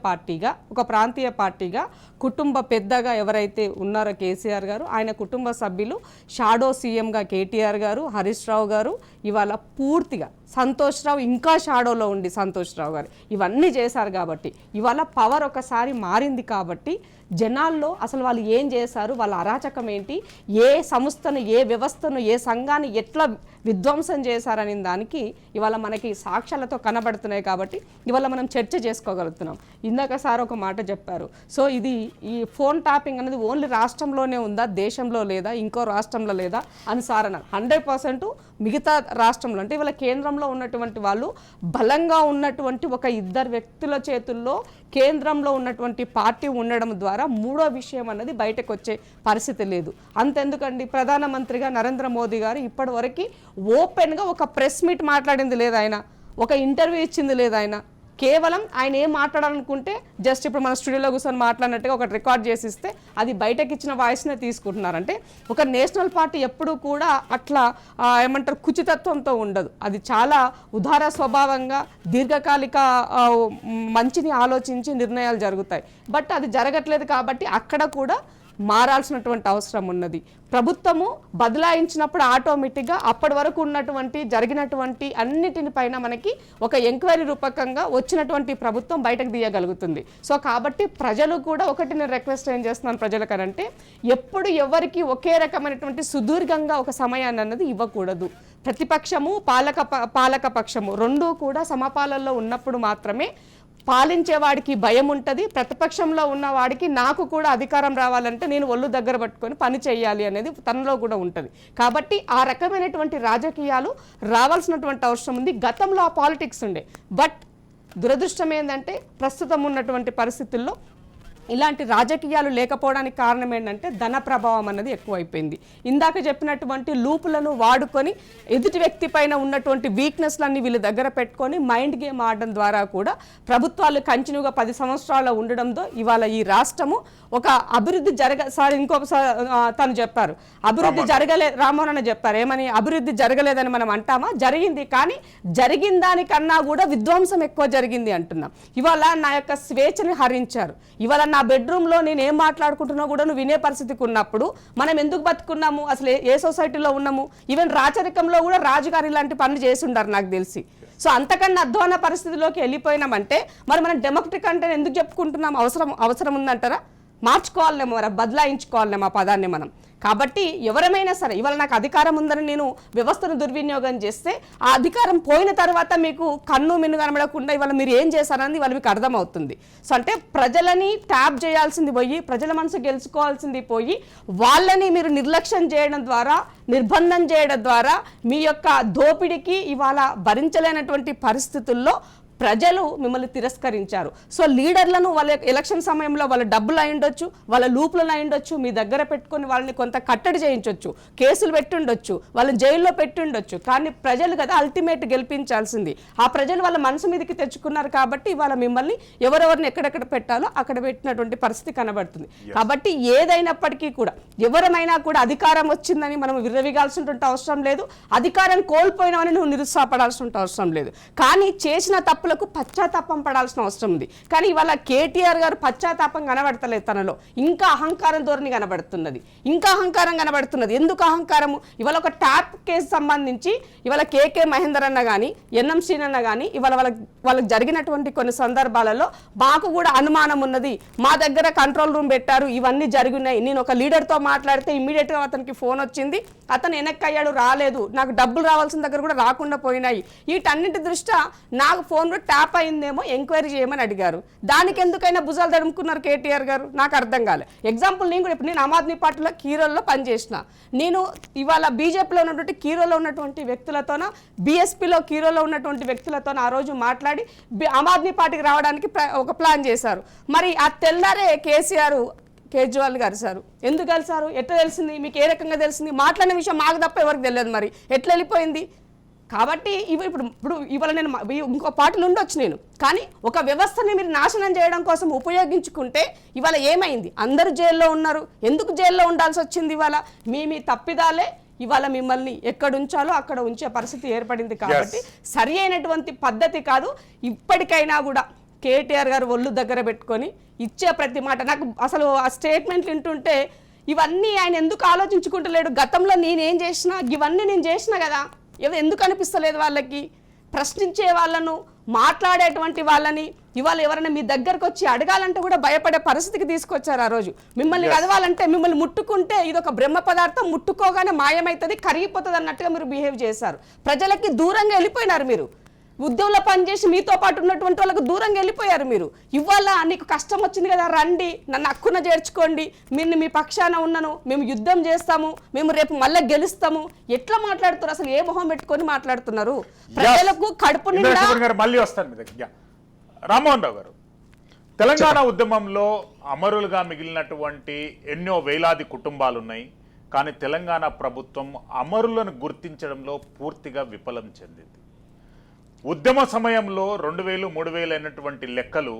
పార్టీగా కుటుంబ పెద్దగా ఎవరైతే ఉన్నారో కేసీఆర్ గారు, ఆయన కుటుంబ సభ్యులు, షాడో సీఎంగా కేటీఆర్ గారు, హరీష్ రావు గారు, ఇవాళ పూర్తిగా సంతోష్ రావు ఇంకా షాడోలో ఉండి సంతోష్ రావు గారు ఇవన్నీ చేశారు కాబట్టి ఇవాళ పవర్ ఒకసారి మారింది కాబట్టి జనాల్లో అసలు వాళ్ళు ఏం చేశారు, వాళ్ళ అరాచకం ఏంటి, ఏ సంస్థను, ఏ వ్యవస్థను, ఏ సంఘాన్ని ఎట్లా విధ్వంసం చేశారనే దానికి ఇవాళ మనకి సాక్ష్యాలతో కనబడుతున్నాయి కాబట్టి ఇవాళ మనం చర్చ చేసుకోగలుగుతున్నాం. ఇందాక సార్ ఒక మాట చెప్పారు, సో ఇది ఈ ఫోన్ ట్యాపింగ్ అనేది ఓన్లీ రాష్ట్రంలోనే ఉందా, దేశంలో లేదా, ఇంకో రాష్ట్రంలో లేదా అని సార్ అన్నారు. 100% మిగతా రాష్ట్రంలో అంటే ఇవాళ కేంద్రంలో ఉన్నటువంటి వాళ్ళు బలంగా ఉన్నటువంటి ఒక ఇద్దరు వ్యక్తుల చేతుల్లో కేంద్రంలో ఉన్నటువంటి పార్టీ ఉండడం ద్వారా మూడో విషయం అన్నది బయటకు వచ్చే పరిస్థితి లేదు. అంతెందుకండి, ప్రధానమంత్రిగా నరేంద్ర మోదీ గారు ఇప్పటివరకు ఓపెన్గా ఒక ప్రెస్ మీట్ మాట్లాడింది లేదు, ఆయన ఒక ఇంటర్వ్యూ ఇచ్చింది లేదు. ఆయన కేవలం ఆయన ఏం మాట్లాడాలనుకుంటే జస్ట్ ఇప్పుడు మన స్టూడియోలో కూర్చొని మాట్లాడినట్టుగా ఒకటి రికార్డ్ చేసి ఇస్తే అది బయటకి ఇచ్చిన వాయిస్నే తీసుకుంటున్నారంటే ఒక నేషనల్ పార్టీ ఎప్పుడూ కూడా అట్లా ఏమంటారు కుచితత్వంతో ఉండదు. అది చాలా ఉదార స్వభావంగా దీర్ఘకాలిక మంచిని ఆలోచించి నిర్ణయాలు జరుగుతాయి. బట్ అది జరగట్లేదు కాబట్టి అక్కడ కూడా మారాల్సినటువంటి అవసరం ఉన్నది. ప్రభుత్వము బదలాయించినప్పుడు ఆటోమేటిక్గా అప్పటి వరకు ఉన్నటువంటి జరిగినటువంటి అన్నిటిపైన మనకి ఒక ఎంక్వైరీ రూపకంగా వచ్చినటువంటి ప్రభుత్వం బయటకు తీయగలుగుతుంది. సో కాబట్టి ప్రజలు కూడా ఒకటి నేను రిక్వెస్ట్ ఏం చేస్తున్నాను ప్రజలకనంటే ఎప్పుడు ఎవరికి ఒకే రకమైనటువంటి సుదీర్ఘంగా ఒక సమయాన్ని అన్నది ఇవ్వకూడదు. ప్రతిపక్షము పాలక పక్షము రెండూ కూడా సమపాలనలో ఉన్నప్పుడు మాత్రమే పాలించేవాడికి భయం ఉంటుంది, ప్రతిపక్షంలో ఉన్నవాడికి నాకు కూడా అధికారం రావాలంటే నేను ఒళ్ళు దగ్గర పట్టుకొని పని చేయాలి అనేది తనలో కూడా ఉంటుంది. కాబట్టి ఆ రకమైనటువంటి రాజకీయాలు రావాల్సినటువంటి అవసరం ఉంది. గతంలో ఆ పాలిటిక్స్ ఉండే, బట్ దురదృష్టం ఏంటంటే ప్రస్తుతం ఉన్నటువంటి పరిస్థితుల్లో ఇలాంటి రాజకీయాలు లేకపోవడానికి కారణం ఏంటంటే ధన ప్రభావం అన్నది ఎక్కువైపోయింది. ఇందాక చెప్పినటువంటి లూపులను వాడుకొని ఎదుటి వ్యక్తి పైన ఉన్నటువంటి వీక్నెస్లన్నీ వీళ్ళ దగ్గర పెట్టుకొని మైండ్ గేమ్ ఆడడం ద్వారా కూడా ప్రభుత్వాలు కంటిన్యూగా 10 సంవత్సరాలు ఉండడంతో ఇవాళ ఈ రాష్ట్రము ఒక అభివృద్ధి సార్ ఇంకొకసారి తను చెప్పారు అభివృద్ధి జరగలేదు, రామ్మోహన్ అన్న చెప్పారు ఏమని అభివృద్ధి జరగలేదని మనం అంటామా, జరిగింది. కానీ జరిగిన దానికన్నా కూడా విధ్వంసం ఎక్కువ జరిగింది అంటున్నాం. ఇవాళ నా యొక్క స్వేచ్ఛని హరించారు. ఇవాళ నా బెడ్రూమ్లో నేను ఏం మాట్లాడుకుంటున్నా కూడా నువ్వు వినే పరిస్థితికి ఉన్నప్పుడు మనం ఎందుకు బతుకున్నాము, అసలు ఏ సొసైటీలో ఉన్నాము? ఈవెన్ రాచరికంలో కూడా రాజుగారు ఇలాంటి పనులు చేసి ఉండారు నాకు తెలిసి. సో అంతకన్నా అధ్వాన పరిస్థితిలోకి వెళ్ళిపోయినామంటే మరి మనం డెమోక్రటిక్ అంటే ఎందుకు చెప్పుకుంటున్నాం? అవసరం ఉందంటారా? మార్చుకోవాలేమో, మరి బదలాయించుకోవాలేమో ఆ పదాన్ని మనం. కాబట్టి ఎవరమైనా సరే ఇవాళ నాకు అధికారం ఉందని నేను వ్యవస్థను దుర్వినియోగం చేస్తే ఆ అధికారం పోయిన తర్వాత మీకు కన్ను మిన్ను కనబడకుండా ఇవాళ మీరు ఏం చేశారని ఇవాళ మీకు అర్థమవుతుంది. సో అంటే ప్రజలని ట్యాప్ చేయాల్సింది పోయి, ప్రజల మనసు గెలుచుకోవాల్సింది పోయి, వాళ్ళని మీరు నిర్లక్ష్యం చేయడం ద్వారా, నిర్బంధం చేయడం ద్వారా మీ యొక్క దోపిడీకి ఇవాళ భరించలేనటువంటి పరిస్థితుల్లో ప్రజలు మిమ్మల్ని తిరస్కరించారు. సో లీడర్లను వాళ్ళ ఎలక్షన్ సమయంలో వాళ్ళ డబ్బులు అయ్యుండొచ్చు, వాళ్ళ లూపులను అయ్యుండొచ్చు, మీ దగ్గర పెట్టుకొని వాళ్ళని కొంత కట్టడి చేయించవచ్చు, కేసులు పెట్టుండొచ్చు, వాళ్ళని జైల్లో పెట్టుండొచ్చు. కానీ ప్రజలు కదా అల్టిమేట్ గెలిపించాల్సింది. ఆ ప్రజలు వాళ్ళ మనసు మీదకి తెచ్చుకున్నారు కాబట్టి ఇవాళ మిమ్మల్ని ఎవరెవరిని ఎక్కడెక్కడ పెట్టాలో అక్కడ పెట్టినటువంటి పరిస్థితి కనబడుతుంది. కాబట్టి ఏదైనప్పటికీ కూడా ఎవరమైనా కూడా అధికారం వచ్చిందని మనం విర్రవిగాల్సినటువంటి అవసరం లేదు, అధికారం కోల్పోయినామని నువ్వు నిరుత్సాహపడాల్సిన అవసరం లేదు. కానీ చేసిన తప్పులకు పశ్చాత్తాపం పడాల్సిన అవసరం ఉంది. కానీ ఇవాళ కేటీఆర్ గారు పశ్చాత్తాపం కనబడతలేదు, తనలో ఇంకా అహంకారం ధోరణి కనబడుతున్నది, ఇంకా అహంకారం కనబడుతున్నది. ఎందుకు అహంకారము? ఇవాళ ఒక ట్యాప్ కేసు సంబంధించి ఇవాళ కేకే మహేందర్ అన్న కానీ ఎన్ఎం శ్రీనన్న కానీ ఇవాళ వాళ్ళకి జరిగినటువంటి కొన్ని సందర్భాలలో మాకు కూడా అనుమానం ఉన్నది, మా దగ్గర కంట్రోల్ రూమ్ పెట్టారు, ఇవన్నీ జరిగినాయి, నేను ఒక లీడర్తో మాట్లాడితే ఇమ్మీడియట్గా అతనికి ఫోన్ వచ్చింది, అతను వెనక్కి అయ్యాడు, రాలేదు, నాకు డబ్బులు రావాల్సిన దగ్గర కూడా రాకుండా పోయినాయి. వీటన్నిటి దృష్ట్యా నాకు ఫోన్ ట్యాప్ అయిందేమో ఎంక్వైరీ చేయమని అడిగారు. దానికి ఎందుకైనా భుజాలు తడుముకున్నారు కేటీఆర్ గారు? నాకు అర్థం కాలే. ఎగ్జాంపుల్ నేను కూడా ఇప్పుడు నేను ఆమ్ ఆద్మీ పార్టీలో కీరోల్లో పనిచేసిన, నేను ఇవాళ బీజేపీలో ఉన్నటువంటి కీరోలో ఉన్నటువంటి వ్యక్తులతోన, బీఎస్పీలో కీరోలో ఉన్నటువంటి వ్యక్తులతో ఆ రోజు మాట్లాడి ఆమ్ ఆద్మీ పార్టీకి రావడానికి ఒక ప్లాన్ చేశారు. మరి ఆ తెల్లారే కేజ్రీవాల్ కలిశారు. ఎందుకు కలిశారు? ఎట్లా తెలిసింది మీకు? ఏ రకంగా తెలిసింది? మాట్లాడిన విషయం మాకు తప్ప ఎవరికి తెలియదు, మరి ఎట్లా వెళ్ళిపోయింది? కాబట్టి ఇప్పుడు ఇవాళ నేను ఇంకో పార్టీలు ఉండొచ్చు నేను, కానీ ఒక వ్యవస్థని మీరు నాశనం చేయడం కోసం ఉపయోగించుకుంటే ఇవాళ ఏమైంది? అందరూ జైల్లో ఉన్నారు. ఎందుకు జైల్లో ఉండాల్సి వచ్చింది? ఇవాళ మీ తప్పిదాలే ఇవాళ మిమ్మల్ని ఎక్కడ ఉంచాలో అక్కడ ఉంచే పరిస్థితి ఏర్పడింది. కాబట్టి సరి అయినటువంటి పద్ధతి కాదు. ఇప్పటికైనా కూడా కేటీఆర్ గారు ఒళ్ళు దగ్గర పెట్టుకొని ఇచ్చే ప్రతి మాట, నాకు అసలు ఆ స్టేట్మెంట్లు వింటుంటే ఇవన్నీ ఆయన ఎందుకు ఆలోచించుకుంటలేడు? గతంలో నేనేం చేసినా ఇవన్నీ నేను చేసినా కదా, ఎందుకు అనిపిస్తలేదు వాళ్ళకి? ప్రశ్నించే వాళ్ళను, మాట్లాడేటువంటి వాళ్ళని ఇవాళ ఎవరైనా మీ దగ్గరకు వచ్చి అడగాలంటే కూడా భయపడే పరిస్థితికి తీసుకొచ్చారు. ఆ రోజు మిమ్మల్ని కదవాలంటే, మిమ్మల్ని ముట్టుకుంటే ఇది ఒక బ్రహ్మ పదార్థం, ముట్టుకోగానే మాయమవుతుంది, కరిగిపోతుంది అన్నట్టుగా మీరు బిహేవ్ చేశారు. ప్రజలకి దూరంగా వెళ్ళిపోయినారు మీరు. ఉద్యోగంలో పనిచేసి మీతో పాటు ఉన్నటువంటి వాళ్ళకు దూరంగా వెళ్ళిపోయారు మీరు. ఇవాళ నీకు కష్టం వచ్చింది కదా, రండి నన్ను హక్కున చేర్చుకోండి, మీరు మీ పక్షాన ఉన్నాను, మేము యుద్ధం చేస్తాము, మేము రేపు మళ్ళీ గెలుస్తాము. ఎట్లా మాట్లాడుతున్నారు? అసలు ఏ మొహం పెట్టుకొని మాట్లాడుతున్నారు? ప్రజలకు కడుపు నిండా. మళ్ళీ వస్తాను మీ దగ్గర. రామ్మోహన్ రావు గారు, తెలంగాణ ఉద్యమంలో అమరులుగా మిగిలినటువంటి ఎన్నో వేలాది కుటుంబాలు ఉన్నాయి. కానీ తెలంగాణ ప్రభుత్వం అమరులను గుర్తించడంలో పూర్తిగా విఫలం చెందింది. ఉద్యమ సమయంలో 2000, 3000 అయినటువంటి లెక్కలు,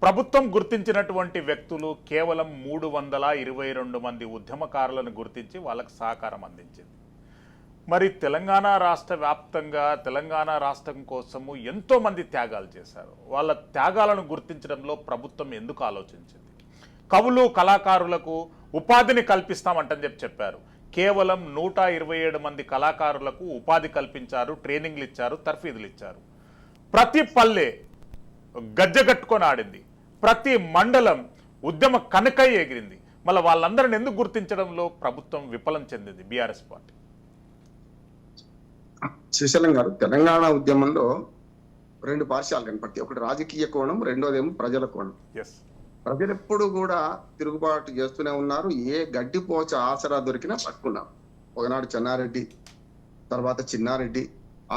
ప్రభుత్వం గుర్తించినటువంటి వ్యక్తులు కేవలం 322 మంది ఉద్యమకారులను గుర్తించి వాళ్ళకు సహకారం అందించింది. మరి తెలంగాణ రాష్ట్ర వ్యాప్తంగా తెలంగాణ రాష్ట్రం కోసము ఎంతోమంది త్యాగాలు చేశారు. వాళ్ళ త్యాగాలను గుర్తించడంలో ప్రభుత్వం ఎందుకు ఆలోచించింది? కవులు, కళాకారులకు ఉపాధిని కల్పిస్తామంటని చెప్పారు. కేవలం 127 మంది కళాకారులకు ఉపాధి కల్పించారు, ట్రైనింగ్లు ఇచ్చారు, తర్ఫీదులు ఇచ్చారు. ప్రతి పల్లె గజ్జగట్టుకొని ఆడింది, ప్రతి మండలం ఉద్యమ కనకై ఎగిరింది. మళ్ళీ వాళ్ళందరిని ఎందుకు గుర్తించడంలో ప్రభుత్వం విఫలం చెందింది బీఆర్ఎస్ పార్టీ? శ్రీశైలం గారు, తెలంగాణ ఉద్యమంలో రెండు పార్శ్వాలు కనపడతాయి. ఒకటి రాజకీయ కోణం, రెండోదేమో ప్రజల కోణం. ఎస్, ప్రజలు ఎప్పుడు కూడా తిరుగుబాటు చేస్తూనే ఉన్నారు. ఏ గడ్డిపోచ ఆసరా దొరికినా పట్టుకున్నారు. ఒకనాడు చెన్నారెడ్డి, తర్వాత చిన్నారెడ్డి,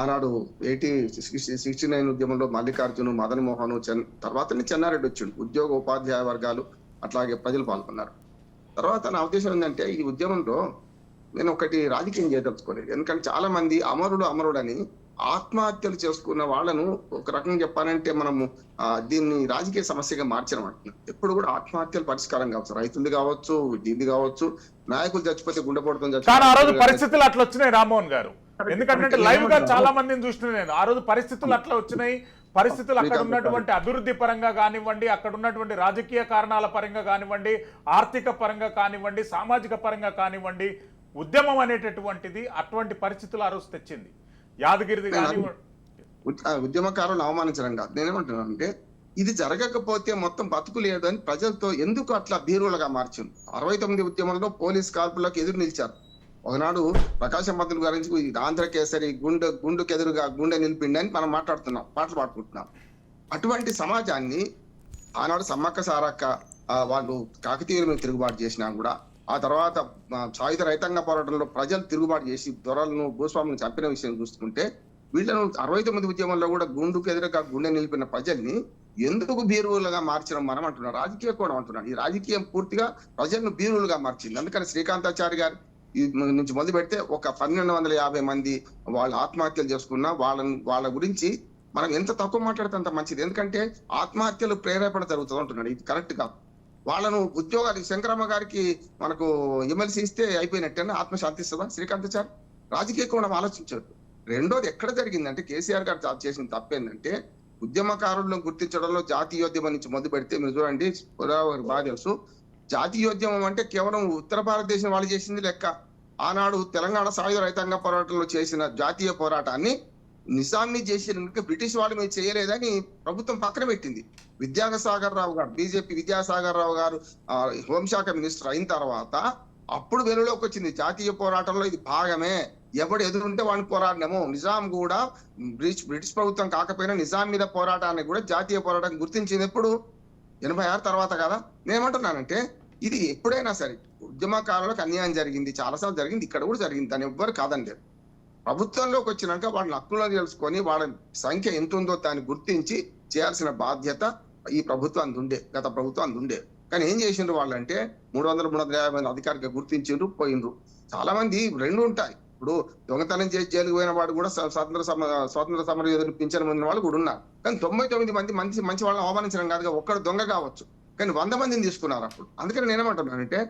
ఆనాడు 69 ఉద్యమంలో మల్లికార్జును, మదన్ మోహన్, తర్వాతనే చెన్నారెడ్డి వచ్చిండు. ఉద్యోగ ఉపాధ్యాయ వర్గాలు అట్లాగే ప్రజలు పాల్గొన్నారు. తర్వాత నా ఉద్దేశం ఏంటంటే, ఈ ఉద్యమంలో నేను ఒకటి రాజకీయం చేయదలుచుకోలేదు. ఎందుకంటే చాలా మంది అమరుడని ఆత్మహత్యలు చేసుకున్న వాళ్ళను ఒక రకంగా చెప్పాలంటే మనము దీన్ని రాజకీయ సమస్యగా మార్చమంటున్నాం. ఎప్పుడు కూడా ఆత్మహత్యలు పరిష్కారం కావచ్చు, రైతులు కావచ్చు, దీన్ని కావచ్చు, నాయకులు చచ్చిపోతే గుండెపోటుతో ఆ రోజు పరిస్థితులు అట్లా వచ్చినాయి రామ్మోహన్ గారు. ఎందుకంటే లైవ్ గా చాలా మందిని చూసిన నేను, ఆ రోజు పరిస్థితులు అట్లా వచ్చినాయి. పరిస్థితులు అక్కడ ఉన్నటువంటి అభివృద్ధి పరంగా కానివ్వండి, అక్కడ ఉన్నటువంటి రాజకీయ కారణాల పరంగా కానివ్వండి, ఆర్థిక పరంగా కానివ్వండి, సామాజిక పరంగా కానివ్వండి, ఉద్యమం అనేటటువంటిది అటువంటి పరిస్థితులు ఆ రోజు తెచ్చింది. యాదగిరిది కానివ్వండి, ఉద్యమకారులను అవమానించడం కాదు. నేనేమంటున్నాను అంటే, ఇది జరగకపోతే మొత్తం బతుకు లేదు అని ప్రజలతో ఎందుకు అట్లా భీరులుగా మార్చింది. 69 ఉద్యమంలో పోలీస్ కాల్పులకు ఎదురు నిలిచారు. ఒకనాడు ప్రకాశం పంతులు గురించి ఆంధ్రకేసరి గుండెకెదురుగా గుండె నిలిపిండి అని మనం మాట్లాడుతున్నాం, పాటలు పాడుకుంటున్నాం. అటువంటి సమాజాన్ని ఆనాడు సమ్మక్క సారక్క వాళ్ళు కాకతీయుల మీద తిరుగుబాటు చేసినా కూడా, ఆ తర్వాత సాయుధ రైతాంగ పోరాటంలో ప్రజలు తిరుగుబాటు చేసి దొరలను, భూస్వాములను చంపిన విషయం చూసుకుంటే, వీళ్ళను 69 ఉద్యమంలో కూడా గుండుకు ఎదురుగా గుండె నిలిపిన ప్రజల్ని ఎందుకు బీరువులుగా మార్చడం మనం అంటున్నాం. రాజకీయ కోణం అంటున్నాను. ఈ రాజకీయం పూర్తిగా ప్రజలను బీరువులుగా మార్చింది. అందుకని శ్రీకాంతాచారి గారు నుంచి మొదలు పెడితే ఒక 1250 మంది వాళ్ళు ఆత్మహత్యలు చేసుకున్నా వాళ్ళ గురించి మనం ఎంత తక్కువ మాట్లాడితే అంత మంచిది. ఎందుకంటే ఆత్మహత్యలు ప్రేరేపణ జరుగుతుంది అంటున్నాడు. ఇది కరెక్ట్ కాదు. వాళ్ళను ఉద్యోగాలు శంకరమ్మ గారికి మనకు ఎమ్మెల్సీ ఇస్తే అయిపోయినట్టేనా ఆత్మశాంతిస్తుందా? శ్రీకాంతాచారి రాజకీయ కోణం ఆలోచించారు. రెండోది ఎక్కడ జరిగిందంటే, కేసీఆర్ గారు చేసిన తప్పేందంటే, ఉద్యమకారులను గుర్తించడంలో జాతీయోద్యమం నుంచి మొదలు పెడితే మీరు చూడండి, బాగా తెలుసు, జాతీయోద్యమం అంటే కేవలం ఉత్తర భారతదేశం వాళ్ళు చేసింది లెక్క. ఆనాడు తెలంగాణ సాయుధ రైతాంగ పోరాటంలో చేసిన జాతీయ పోరాటాన్ని నిజాం మీద చేసిన బ్రిటిష్ వాళ్ళు మీద చేయలేదని ప్రభుత్వం పక్కన పెట్టింది. విద్యాసాగర్ రావు గారు, బీజేపీ విద్యాసాగర్ రావు గారు హోంశాఖ మినిస్టర్ అయిన తర్వాత అప్పుడు వెలుగులోకి వచ్చింది, జాతీయ పోరాటంలో ఇది భాగమే, ఎవడు ఎదురుంటే వాడిని పోరాడినాము. నిజాం కూడా బ్రిటిష్ ప్రభుత్వం కాకపోయినా నిజాం మీద పోరాటాన్ని కూడా జాతీయ పోరాటం గుర్తించింది ఎప్పుడు? 86 తర్వాత కదా. నేనేమంటున్నానంటే, ఇది ఎప్పుడైనా సరే ఉద్యమకారులకు అన్యాయం జరిగింది, చాలాసార్లు జరిగింది, ఇక్కడ కూడా జరిగింది, దాన్ని ఎవ్వరు కాదండి. ప్రభుత్వంలోకి వచ్చినాక వాళ్ళ హక్కులను తెలుసుకొని వాళ్ళ సంఖ్య ఎంత ఉందో దాన్ని గుర్తించి చేయాల్సిన బాధ్యత ఈ ప్రభుత్వం ఉండే, గత ప్రభుత్వం ఉండే. కానీ ఏం చేసిండ్రు వాళ్ళంటే, 300-350 మంది అధికారిగా గుర్తించిండ్రు, పోయిండ్రు. చాలా మంది రెండు ఉంటాయి. ఇప్పుడు దొంగతనం చేసి జైలుకు పోయిన వాడు కూడా స్వాతంత్ర సమర యోధులు పింఛను పొందిన వాళ్ళు కూడా ఉన్నారు. కానీ 99 మంది మంచి వాళ్ళని అవమానించడం కాదుగా, ఒక్కడు దొంగ కావచ్చు, కానీ 100 మందిని తీసుకున్నారు అప్పుడు. అందుకని నేనేమంటున్నానంటే,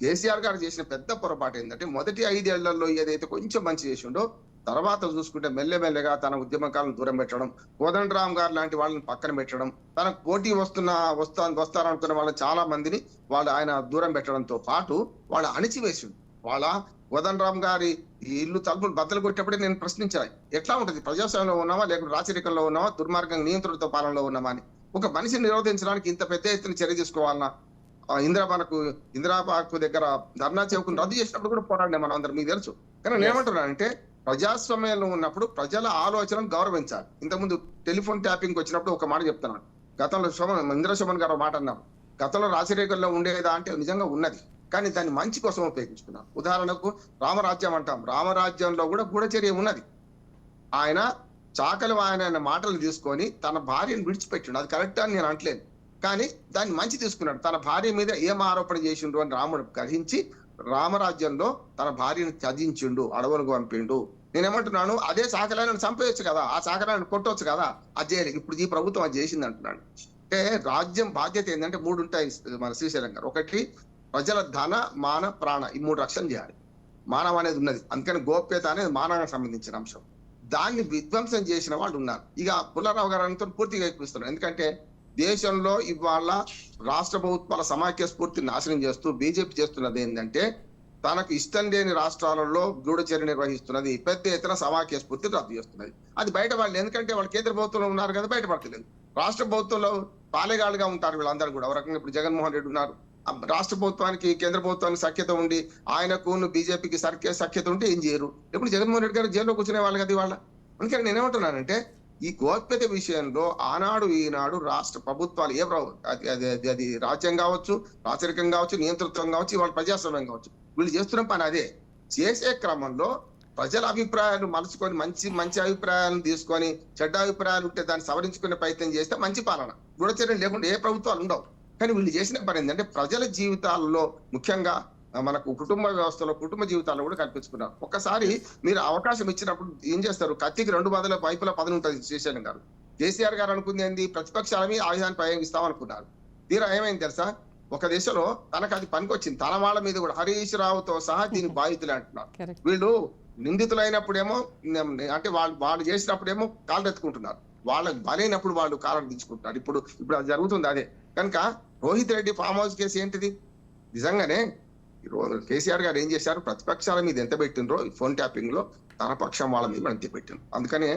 కేసీఆర్ గారు చేసిన పెద్ద పొరపాటు ఏంటంటే, మొదటి 5 ఏళ్లలో ఏదైతే కొంచెం మంచి చేసిండో, తర్వాత చూసుకుంటే మెల్లమెల్లగా తన ఉద్యమకాలను దూరం పెట్టడం, కోదండరామ్ గారు లాంటి వాళ్ళని పక్కన పెట్టడం, తనకు పోటీ వస్తారనుకున్న వాళ్ళ చాలా మందిని ఆయన దూరం పెట్టడంతో పాటు వాళ్ళు అణిచివేసిండు. వాళ్ళ కోదండరామ్ గారి ఈ ఇల్లు తలుపులు బద్దలు కొట్టేప్పుడే నేను ప్రశ్నించాను, ఎట్లా ఉంటుంది, ప్రజాస్వామ్యంలో ఉన్నావా లేకపోతే రాచరికంలో ఉన్నావా, దుర్మార్గం నియంత్రణతో పాలనలో ఉన్నామా అని. ఒక మనిషిని నిరోధించడానికి ఇంత పెద్ద ఎత్తున చర్య తీసుకోవాలన్నా, ఇందిరా పార్క్ దగ్గర ధర్నా చౌకను రద్దు చేసినప్పుడు కూడా పోరాడినా మనం అందరం, మీకు తెలుసు. కానీ నేను ఏమంటున్నానంటే ప్రజాస్వామ్యంలో ఉన్నప్పుడు ప్రజల ఆలోచనను గౌరవించాలి. ఇంతకుముందు టెలిఫోన్ ట్యాపింగ్ వచ్చినప్పుడు ఒక మాట చెప్తున్నాను, గతంలో ఇందిరా శోభన్ గారు మాట అన్నారు, గతంలో రాచరికంలో ఉండేదా అంటే నిజంగా ఉన్నది, కానీ దాన్ని మంచి కోసం ఉపయోగించుకున్నాం. ఉదాహరణకు రామరాజ్యం అంటాం, రామరాజ్యంలో కూడా గూఢచర్య ఉన్నది. ఆయన చాకలి ఆయన మాటలు తీసుకొని తన భార్యను విడిచిపెట్టిండు, అది కరెక్ట్ అని నేను అంటలేను, కానీ దాన్ని మంచి తీసుకున్నాడు. తన భార్య మీద ఏం ఆరోపణ చేసిండు అని రాముడు గ్రహించి రామరాజ్యంలో తన భార్యను త్యజించిండు, అడవులకు పంపిండు. నేనేమంటున్నాను, అదే చాకలాయన చంపేయచ్చు కదా, ఆ చాకలాయన కొట్టవచ్చు కదా, అది చేయలేదు. ఇప్పుడు ఈ ప్రభుత్వం అది చేసింది అంటున్నాను. అంటే రాజ్యం బాధ్యత ఏంటంటే 3 ఉంటాయి మన శ్రీశైలం గారు. ఒకటి, ప్రజల ధన మాన ప్రాణ, ఈ 3 రక్షణ చేయాలి. మానవ అనేది ఉన్నది, అందుకని గోప్యత అనేది మానవానికి సంబంధించిన అంశం. దాన్ని విధ్వంసం చేసిన వాళ్ళు ఉన్నారు. ఇక పుల్లారావు గారు పూర్తిగా ఎక్కువిస్తున్నారు. ఎందుకంటే దేశంలో ఇవాళ రాష్ట్ర ప్రభుత్వాల సమాఖ్య స్ఫూర్తిని నాశనం చేస్తూ బీజేపీ చేస్తున్నది ఏంటంటే, తనకు ఇష్టం లేని రాష్ట్రాలలో గూఢచర్య నిర్వహిస్తున్నది, పెద్ద ఎత్తున సమాఖ్య స్ఫూర్తిని రద్దు చేస్తున్నది. అది బయట వాళ్ళు, ఎందుకంటే వాళ్ళు కేంద్ర ప్రభుత్వంలో ఉన్నారు కదా, బయటపడతలేదు. రాష్ట్ర ప్రభుత్వంలో పాలేగాళ్ళుగా ఉంటారు వీళ్ళందరూ కూడా. ఒక రకంగా ఇప్పుడు జగన్మోహన్ రెడ్డి ఉన్నారు, రాష్ట్ర ప్రభుత్వానికి కేంద్ర ప్రభుత్వానికి సఖ్యత ఉండి ఆయనకు బీజేపీకి సఖ్యత ఉంటే ఏం చేయరు. ఇప్పుడు జగన్మోహన్ రెడ్డి గారు జైల్లో కూర్చునే వాళ్ళు కదా ఇవాళ. అందుకని నేనేమంటున్నానంటే ఈ గోప్యత విషయంలో ఆనాడు ఈనాడు రాష్ట్ర ప్రభుత్వాలు అది రాజ్యం కావచ్చు, రాచరికం కావచ్చు, నియంతృత్వం కావచ్చు, ఇవాళ ప్రజాస్వామ్యం కావచ్చు, వీళ్ళు చేస్తున్న పని అదే. చేసే క్రమంలో ప్రజల అభిప్రాయాలు మలుచుకొని మంచి అభిప్రాయాలను తీసుకొని చెడ్డ అభిప్రాయాలు ఉంటే దాన్ని సవరించుకునే ప్రయత్నం చేస్తే మంచి పాలన. గూఢచర్యం లేకుండా ఏ ప్రభుత్వాలు ఉండవు. కానీ వీళ్ళు చేసిన పని ఏంటంటే ప్రజల జీవితాల్లో, ముఖ్యంగా మనకు కుటుంబ వ్యవస్థలో కుటుంబ జీవితాల్లో కూడా కల్పించుకున్నారు. ఒక్కసారి మీరు అవకాశం ఇచ్చినప్పుడు ఏం చేస్తారు, కత్తికి 2 బదుల వైపుల పదవి ఉంటుంది. శ్రీశైలం గారు, కేసీఆర్ గారు అనుకుంది ఏంది, ప్రతిపక్షాల మీద ఆయుధాన్ని ప్రయోగిస్తాం అనుకున్నారు. తీరా ఏమైంది తెలుసా, ఒక దశలో తనకు అది పనికొచ్చింది, తన వాళ్ళ మీద కూడా హరీష్ రావుతో సహా దీని బాధితులే అంటున్నారు. వీళ్ళు నిందితులైనప్పుడేమో అంటే వాళ్ళు చేసినప్పుడేమో కాళ్ళు ఎత్తుకుంటున్నారు, వాళ్ళకి బలైనప్పుడు వాళ్ళు కాళ్ళను దించుకుంటున్నారు. ఇప్పుడు అది జరుగుతుంది అదే. కనుక Rohit Reddy farm house case ఏంటిది, నిజంగానే కేసీఆర్ గారు ఏం చేశారు, ప్రతిపక్షాల మీద ఎంత పెట్టినరో ఈ ఫోన్ ట్యాపింగ్ లో తన పక్షం వాళ్ళ మీద అంతే పెట్టిండ్రు. అందుకనే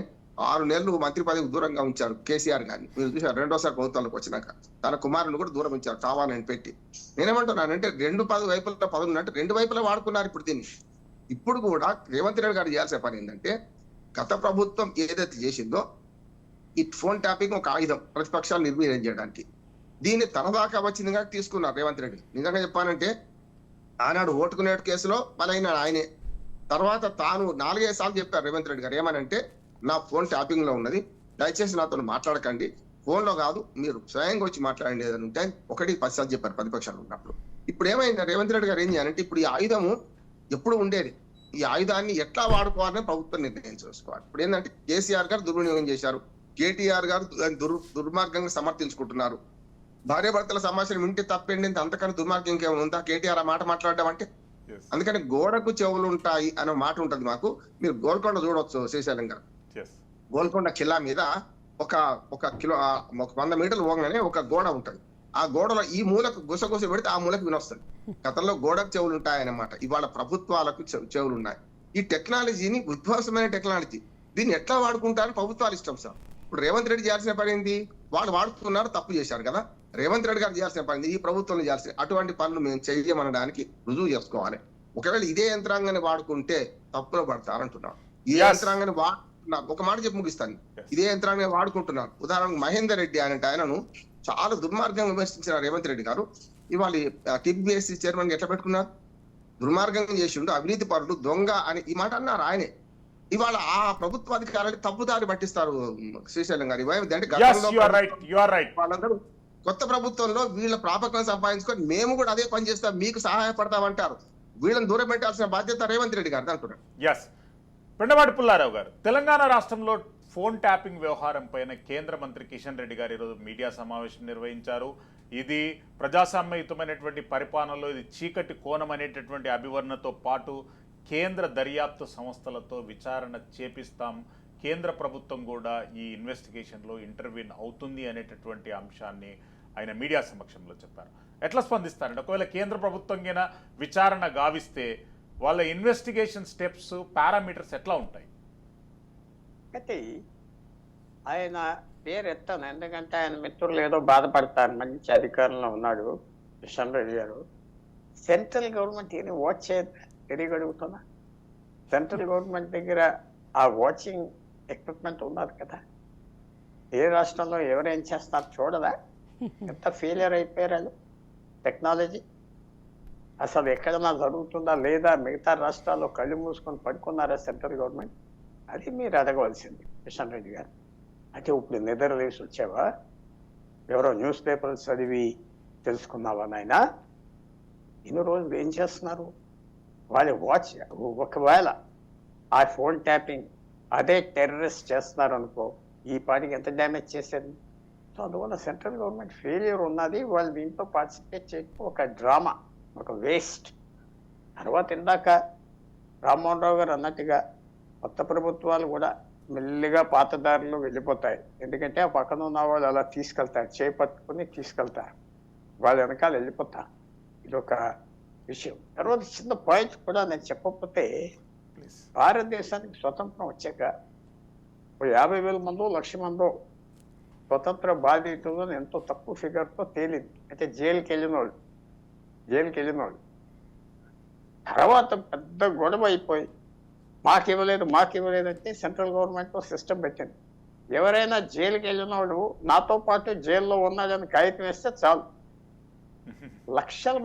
6 నెలలు మంత్రి పదవికి దూరంగా ఉంచారు కేసీఆర్ గారిని. మీరు చూసారు, రెండోసారి ప్రభుత్వంలోకి వచ్చినాక తన కుమారుని కూడా దూరం ఉంచారు కావాలని పెట్టి. నేనేమంటున్నానంటే 2 వైపుల పదవి ఉన్నట్టు 2 వైపులా వాడుకున్నారు ఇప్పుడు దీన్ని. ఇప్పుడు కూడా రేవంత్ రెడ్డి గారు చేయాల్సిన పని ఏంటంటే, గత ప్రభుత్వం ఏదైతే చేసిందో ఈ ఫోన్ ట్యాపింగ్ ఒక ఆయుధం ప్రతిపక్షాలు నిర్వీర్యం చేయడానికి, దీన్ని తన దాకా వచ్చింది కాబట్టి తీసుకున్నారు రేవంత్ రెడ్డి. నిజంగా చెప్పానంటే ఆనాడు ఓటుకునేటు కేసులో బలైన ఆయనే. తర్వాత తాను 4-5 సార్లు చెప్పారు రేవంత్ రెడ్డి గారు, ఏమనంటే నా ఫోన్ ట్యాపింగ్ లో ఉన్నది, దయచేసి నాతో మాట్లాడకండి, ఫోన్ లో కాదు మీరు స్వయంగా వచ్చి మాట్లాడండి ఏదైనా ఉంటే 1-10 సార్లు చెప్పారు ప్రతిపక్షాలు ఉన్నప్పుడు. ఇప్పుడు ఏమైంది, రేవంత్ రెడ్డి గారు ఏం చేయాలంటే ఇప్పుడు ఈ ఆయుధము ఎప్పుడు ఉండేది, ఈ ఆయుధాన్ని ఎట్లా వాడుకోవాలని ప్రభుత్వం నిర్ణయం చేసుకోవాలి. ఇప్పుడు ఏంటంటే కేసీఆర్ గారు దుర్వినియోగం చేశారు, కేటీఆర్ గారు దుర్మార్గంగా సమర్థించుకుంటున్నారు. భార్యాభర్తల సమాచారం వింటే తప్పేంటి, అంతకన్నా దుర్మార్గం ఇంకేమైనా ఉందా కేటీఆర్ ఆ మాట మాట్లాడడం అంటే. అందుకని గోడకు చెవులు ఉంటాయి అనే మాట ఉంటది మాకు. మీరు గోల్కొండ చూడవచ్చు శ్రీశైలం గారు, గోల్కొండ కిల్లా మీద ఒక 100 మీటర్లు పోగానే ఒక గోడ ఉంటది. ఆ గోడలో ఈ మూలకు గుసగుస పెడితే ఆ మూలకు వినొస్తుంది. గతంలో గోడకు చెవులు ఉంటాయన్నమాట, ఇవాళ ప్రభుత్వాలకు చెవులు ఉన్నాయి. ఈ టెక్నాలజీని విధ్వంసమైన టెక్నాలజీ, దీన్ని ఎట్లా వాడుకుంటారని ప్రభుత్వాలు ఇష్టం సార్. ఇప్పుడు రేవంత్ రెడ్డి చేయాల్సిన పని ఏంది, వాళ్ళు వాడుతున్నారు, తప్పు చేశారు కదా. రేవంత్ రెడ్డి గారు చేయాల్సిన పని, ఈ ప్రభుత్వం చేయాల్సిన అటువంటి పనులు మేము చెయ్యమనడానికి రుజువు చేసుకోవాలి. ఒకవేళ ఇదే యంత్రాంగాన్ని వాడుకుంటే తప్పులో పడతారంటున్నాం. ఈ యంత్రాంగాన్ని వాడుతున్నారు, ఒక మాట చెప్పి ముగిస్తాను, ఇదే యంత్రాంగాన్ని వాడుకుంటున్నారు. ఉదాహరణకు మహేందర్ రెడ్డి అంటే ఆయనను చాలా దుర్మార్గంగా విమర్శించిన రేవంత్ రెడ్డి గారు ఇవాళ టిపిఎస్సి చైర్మన్ ఎట్లా పెట్టుకున్నారు, దుర్మార్గంగా చేసిండు, అవినీతి పరుడు, దొంగ అని ఈ మాట అన్నారు ఆయనే. ఇవాళ ఆ ప్రభుత్వాధికారులు తప్పుదారి పట్టిస్తారు శ్రీశైలం గారు. వాళ్ళందరూ కొత్త ప్రభుత్వంలో వీళ్ళ ప్రాపకం సంపాదించుకొని మేము కూడా అదే పని చేస్తాం, మీకు సహాయపడతామంటారు. వీళ్ళని దూరం పెట్టాల్సిన బాధ్యత రేవంత్ రెడ్డి గారు అంటున్నారు. పెండపాటి పుల్లారావు గారు, తెలంగాణ రాష్ట్రంలో ఫోన్ ట్యాపింగ్ వ్యవహారం పైన కేంద్ర మంత్రి కిషన్ రెడ్డి గారు ఈరోజు మీడియా సమావేశం నిర్వహించారు. ఇది ప్రజాస్వామ్యయుతమైనటువంటి పరిపాలనలో ఇది చీకటి కోణం అనేటటువంటి అభివర్ణతో పాటు కేంద్ర దర్యాప్తు సంస్థలతో విచారణ చేపిస్తాం, కేంద్ర ప్రభుత్వం కూడా ఈ ఇన్వెస్టిగేషన్లో ఇంటర్వ్యూన్ అవుతుంది అనేటటువంటి అంశాన్ని ఆయన మీడియా సమక్షంలో చెప్పారు. ఎట్లా స్పందిస్తారండి, ఒకవేళ కేంద్ర ప్రభుత్వం విచారణ గావిస్తే వాళ్ళ ఇన్వెస్టిగేషన్ స్టెప్స్ పారామీటర్స్ ఎట్లా ఉంటాయి? అయితే ఆయన పేరు ఎత్తాను, ఎందుకంటే ఆయన మిత్రులు ఏదో బాధపడతారు. మంచి అధికారంలో ఉన్నాడు కిషన్ రెడ్డి గారు. సెంట్రల్ గవర్నమెంట్ ఏమి వాచ్ చేయదు, తెలియగలుగుతున్నా. సెంట్రల్ గవర్నమెంట్ దగ్గర ఆ వాచింగ్ ఎక్విప్మెంట్ ఉన్నది కదా. ఏ రాష్ట్రంలో ఎవరేం చేస్తారు చూడదా? ఎంత ఫెయిలియర్ అయిపోయారు వాళ్ళు. టెక్నాలజీ అసలు ఎక్కడన్నా జరుగుతుందా లేదా? మిగతా రాష్ట్రాల్లో కళ్ళు మూసుకొని పడుకున్నారా సెంట్రల్ గవర్నమెంట్? అది మీరు అడగవలసింది కిషన్ రెడ్డి గారు. అంటే ఇప్పుడు నిద్ర లేసి వచ్చావా? ఎవరో న్యూస్ పేపర్లు చదివి తెలుసుకున్నావా నాయనా? ఇన్ని రోజులు ఏం చేస్తున్నారు వాళ్ళు? వాచ్. ఒకవేళ ఆ ఫోన్ ట్యాపింగ్ అదే టెర్రరిస్ట్ చేస్తున్నారు అనుకో, ఈ పార్టీకి ఎంత డ్యామేజ్ చేసేది. సో అందువల్ల సెంట్రల్ గవర్నమెంట్ ఫెయిలియర్ ఉన్నది. వాళ్ళు దీంట్లో పార్టిసిపేట్ చేయడం ఒక డ్రామా, ఒక వేస్ట్. తర్వాత ఇందాక రామ్మోహన్ రావు గారు అన్నట్టుగా కొత్త ప్రభుత్వాలు కూడా మెల్లిగా పాతదారులు వెళ్ళిపోతాయి. ఎందుకంటే ఆ పక్కన ఉన్న వాళ్ళు అలా తీసుకెళ్తారు, చేపట్టుకుని తీసుకెళ్తారు, వాళ్ళ వెనకాల వెళ్ళిపోతారు. ఇది ఒక విషయం. తర్వాత చిన్న పాయింట్ కూడా నేను చెప్పకపోతే, ప్లీజ్. భారతదేశానికి స్వతంత్రం వచ్చాక 50,000 మందో 1,00,000 మందో స్వతంత్ర బాధితులను ఎంతో తక్కువ ఫిగర్తో తేలింది. అంటే జైలుకి వెళ్ళిన వాళ్ళు తర్వాత పెద్ద గొడవ అయిపోయి మాకు ఇవ్వలేదు అంటే సెంట్రల్ గవర్నమెంట్ సిస్టమ్ పెట్టింది. ఎవరైనా జైలుకి వెళ్ళిన వాడు నాతో పాటు జైల్లో ఉన్నాడని కాగితం వేస్తే చాలు. లక్షల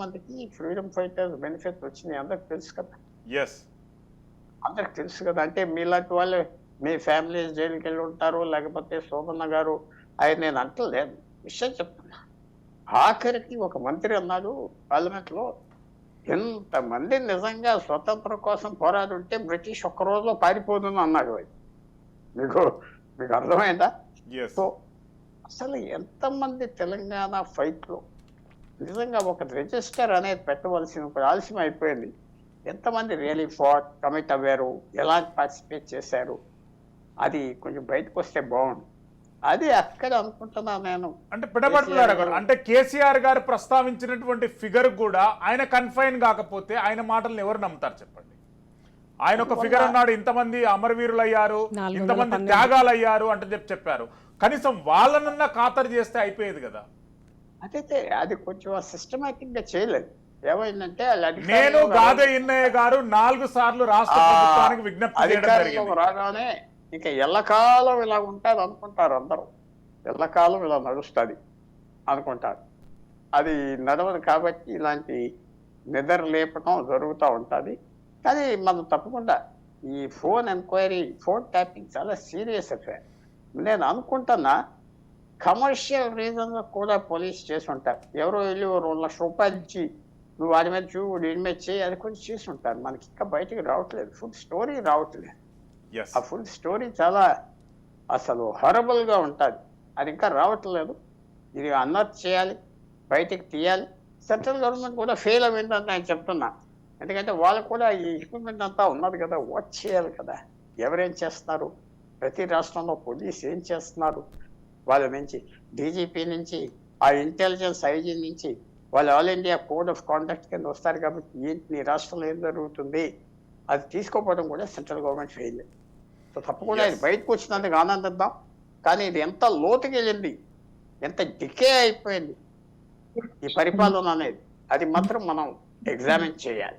మందికి ఫ్రీడమ్ ఫైటర్స్ బెనిఫిట్ వచ్చినాయి. అందరికి తెలుసు కదా. అందరికి తెలుసు కదా. అంటే మీలాంటి వాళ్ళు మీ ఫ్యామిలీ జైలుకి వెళ్ళి ఉంటారు, లేకపోతే శోభన్న గారు ఆయన నేను అంటలేదు, విషయం చెప్తున్నా. ఆఖరికి ఒక మంత్రి అన్నాడు పార్లమెంట్లో, ఎంతమంది నిజంగా స్వతంత్రం కోసం పోరాడుంటే బ్రిటిష్ ఒక్క రోజులో పారిపోతుంది అన్నాడు. మీకు అర్థమైందా? సో అసలు ఎంతమంది తెలంగాణ ఫైట్లో నిజంగా ఒక రిజిస్టర్ అనేది పెట్టవలసిన ఆలస్యం అయిపోయింది. ఎంతమంది రియలీ ఫాట్, కమిట్ అవ్వారు, ఎలా పార్టిసిపేట్ చేశారు, అది కొంచెం బయటకు వస్తే బాగుండు. అది అక్కడ అనుకుంటున్నా నేను. అంటే పిడబడుతున్నారు గారు, అంటే కేసీఆర్ గారు ప్రస్తావించినటువంటి ఫిగర్ కూడా ఆయన కన్ఫైన్ కాకపోతే ఆయన మాటలను ఎవరు నమ్ముతారు చెప్పండి? ఆయన ఒక ఫిగర్ అన్నాడు, ఇంతమంది అమరవీరులు అయ్యారు, ఇంతమంది త్యాగాలు అయ్యారు అంటే చెప్పారు. కనీసం వాళ్ళనన్నా ఖాతరు చేస్తే అయిపోయేది కదా. అదైతే అది కొంచెం సిస్టమాటిక్ గా చేయలేదు. ఏమైందంటే నేను గాదే ఇన్నయ్య గారు 4 సార్లు రాష్ట్ర ప్రభుత్వానికి విజ్ఞప్తి చేయడం జరిగింది. రాగానే ఇంకా ఎల్లకాలం ఇలా ఉంటుంది అనుకుంటారు అందరూ. ఎల్లకాలం ఇలా నడుస్తుంది అనుకుంటారు. అది నడవదు కాబట్టి ఇలాంటి నిద్ర లేపడం జరుగుతూ ఉంటుంది. కానీ మనం తప్పకుండా ఈ ఫోన్ ఎంక్వైరీ, ఫోన్ ట్యాపింగ్ చాలా సీరియస్ అఫేర్. నేను అనుకుంటున్నా కమర్షియల్ రీజన్ కూడా పోలీస్ చేసి ఉంటారు. ఎవరో వెళ్ళి 2,00,000 రూపాయలు ఇచ్చి నువ్వు వాడి మీద చూడు, వీడి మీద చేయి, అది కొంచెం చేసి ఉంటారు. మనకి ఇంకా బయటకు రావట్లేదు, ఫుల్ స్టోరీ రావట్లేదు. ఆ ఫుల్ స్టోరీ చాలా అసలు హారబుల్గా ఉంటుంది. అది ఇంకా రావట్లేదు. ఇది అన్నది చేయాలి, బయటికి తీయాలి. సెంట్రల్ గవర్నమెంట్ కూడా ఫెయిల్ అయిందని నేను చెప్తున్నా. ఎందుకంటే వాళ్ళకు కూడా ఈ ఎక్విప్మెంట్ అంతా ఉన్నది కదా, వాచ్ చేయాలి కదా. ఎవరేం చేస్తున్నారు, ప్రతి రాష్ట్రంలో పోలీస్ ఏం చేస్తున్నారు, వాళ్ళ నుంచి డీజీపీ నుంచి ఆ ఇంటెలిజెన్స్ ఐజీ నుంచి వాళ్ళు all India code of conduct కింద వస్తారు. కాబట్టి ఏంటి నీ రాష్ట్రంలో ఏం జరుగుతుంది అది తీసుకోపోవడం కూడా సెంట్రల్ గవర్నమెంట్ ఫెయిల్. సో తప్పకుండా ఇది బయటకు వచ్చినందుకు ఆనందిద్దాం. కానీ ఇది ఎంత లోతుకి వెళ్ళింది, ఎంత డికే అయిపోయింది ఈ పరిపాలన అనేది, అది మాత్రం మనం ఎగ్జామిన్ చేయాలి.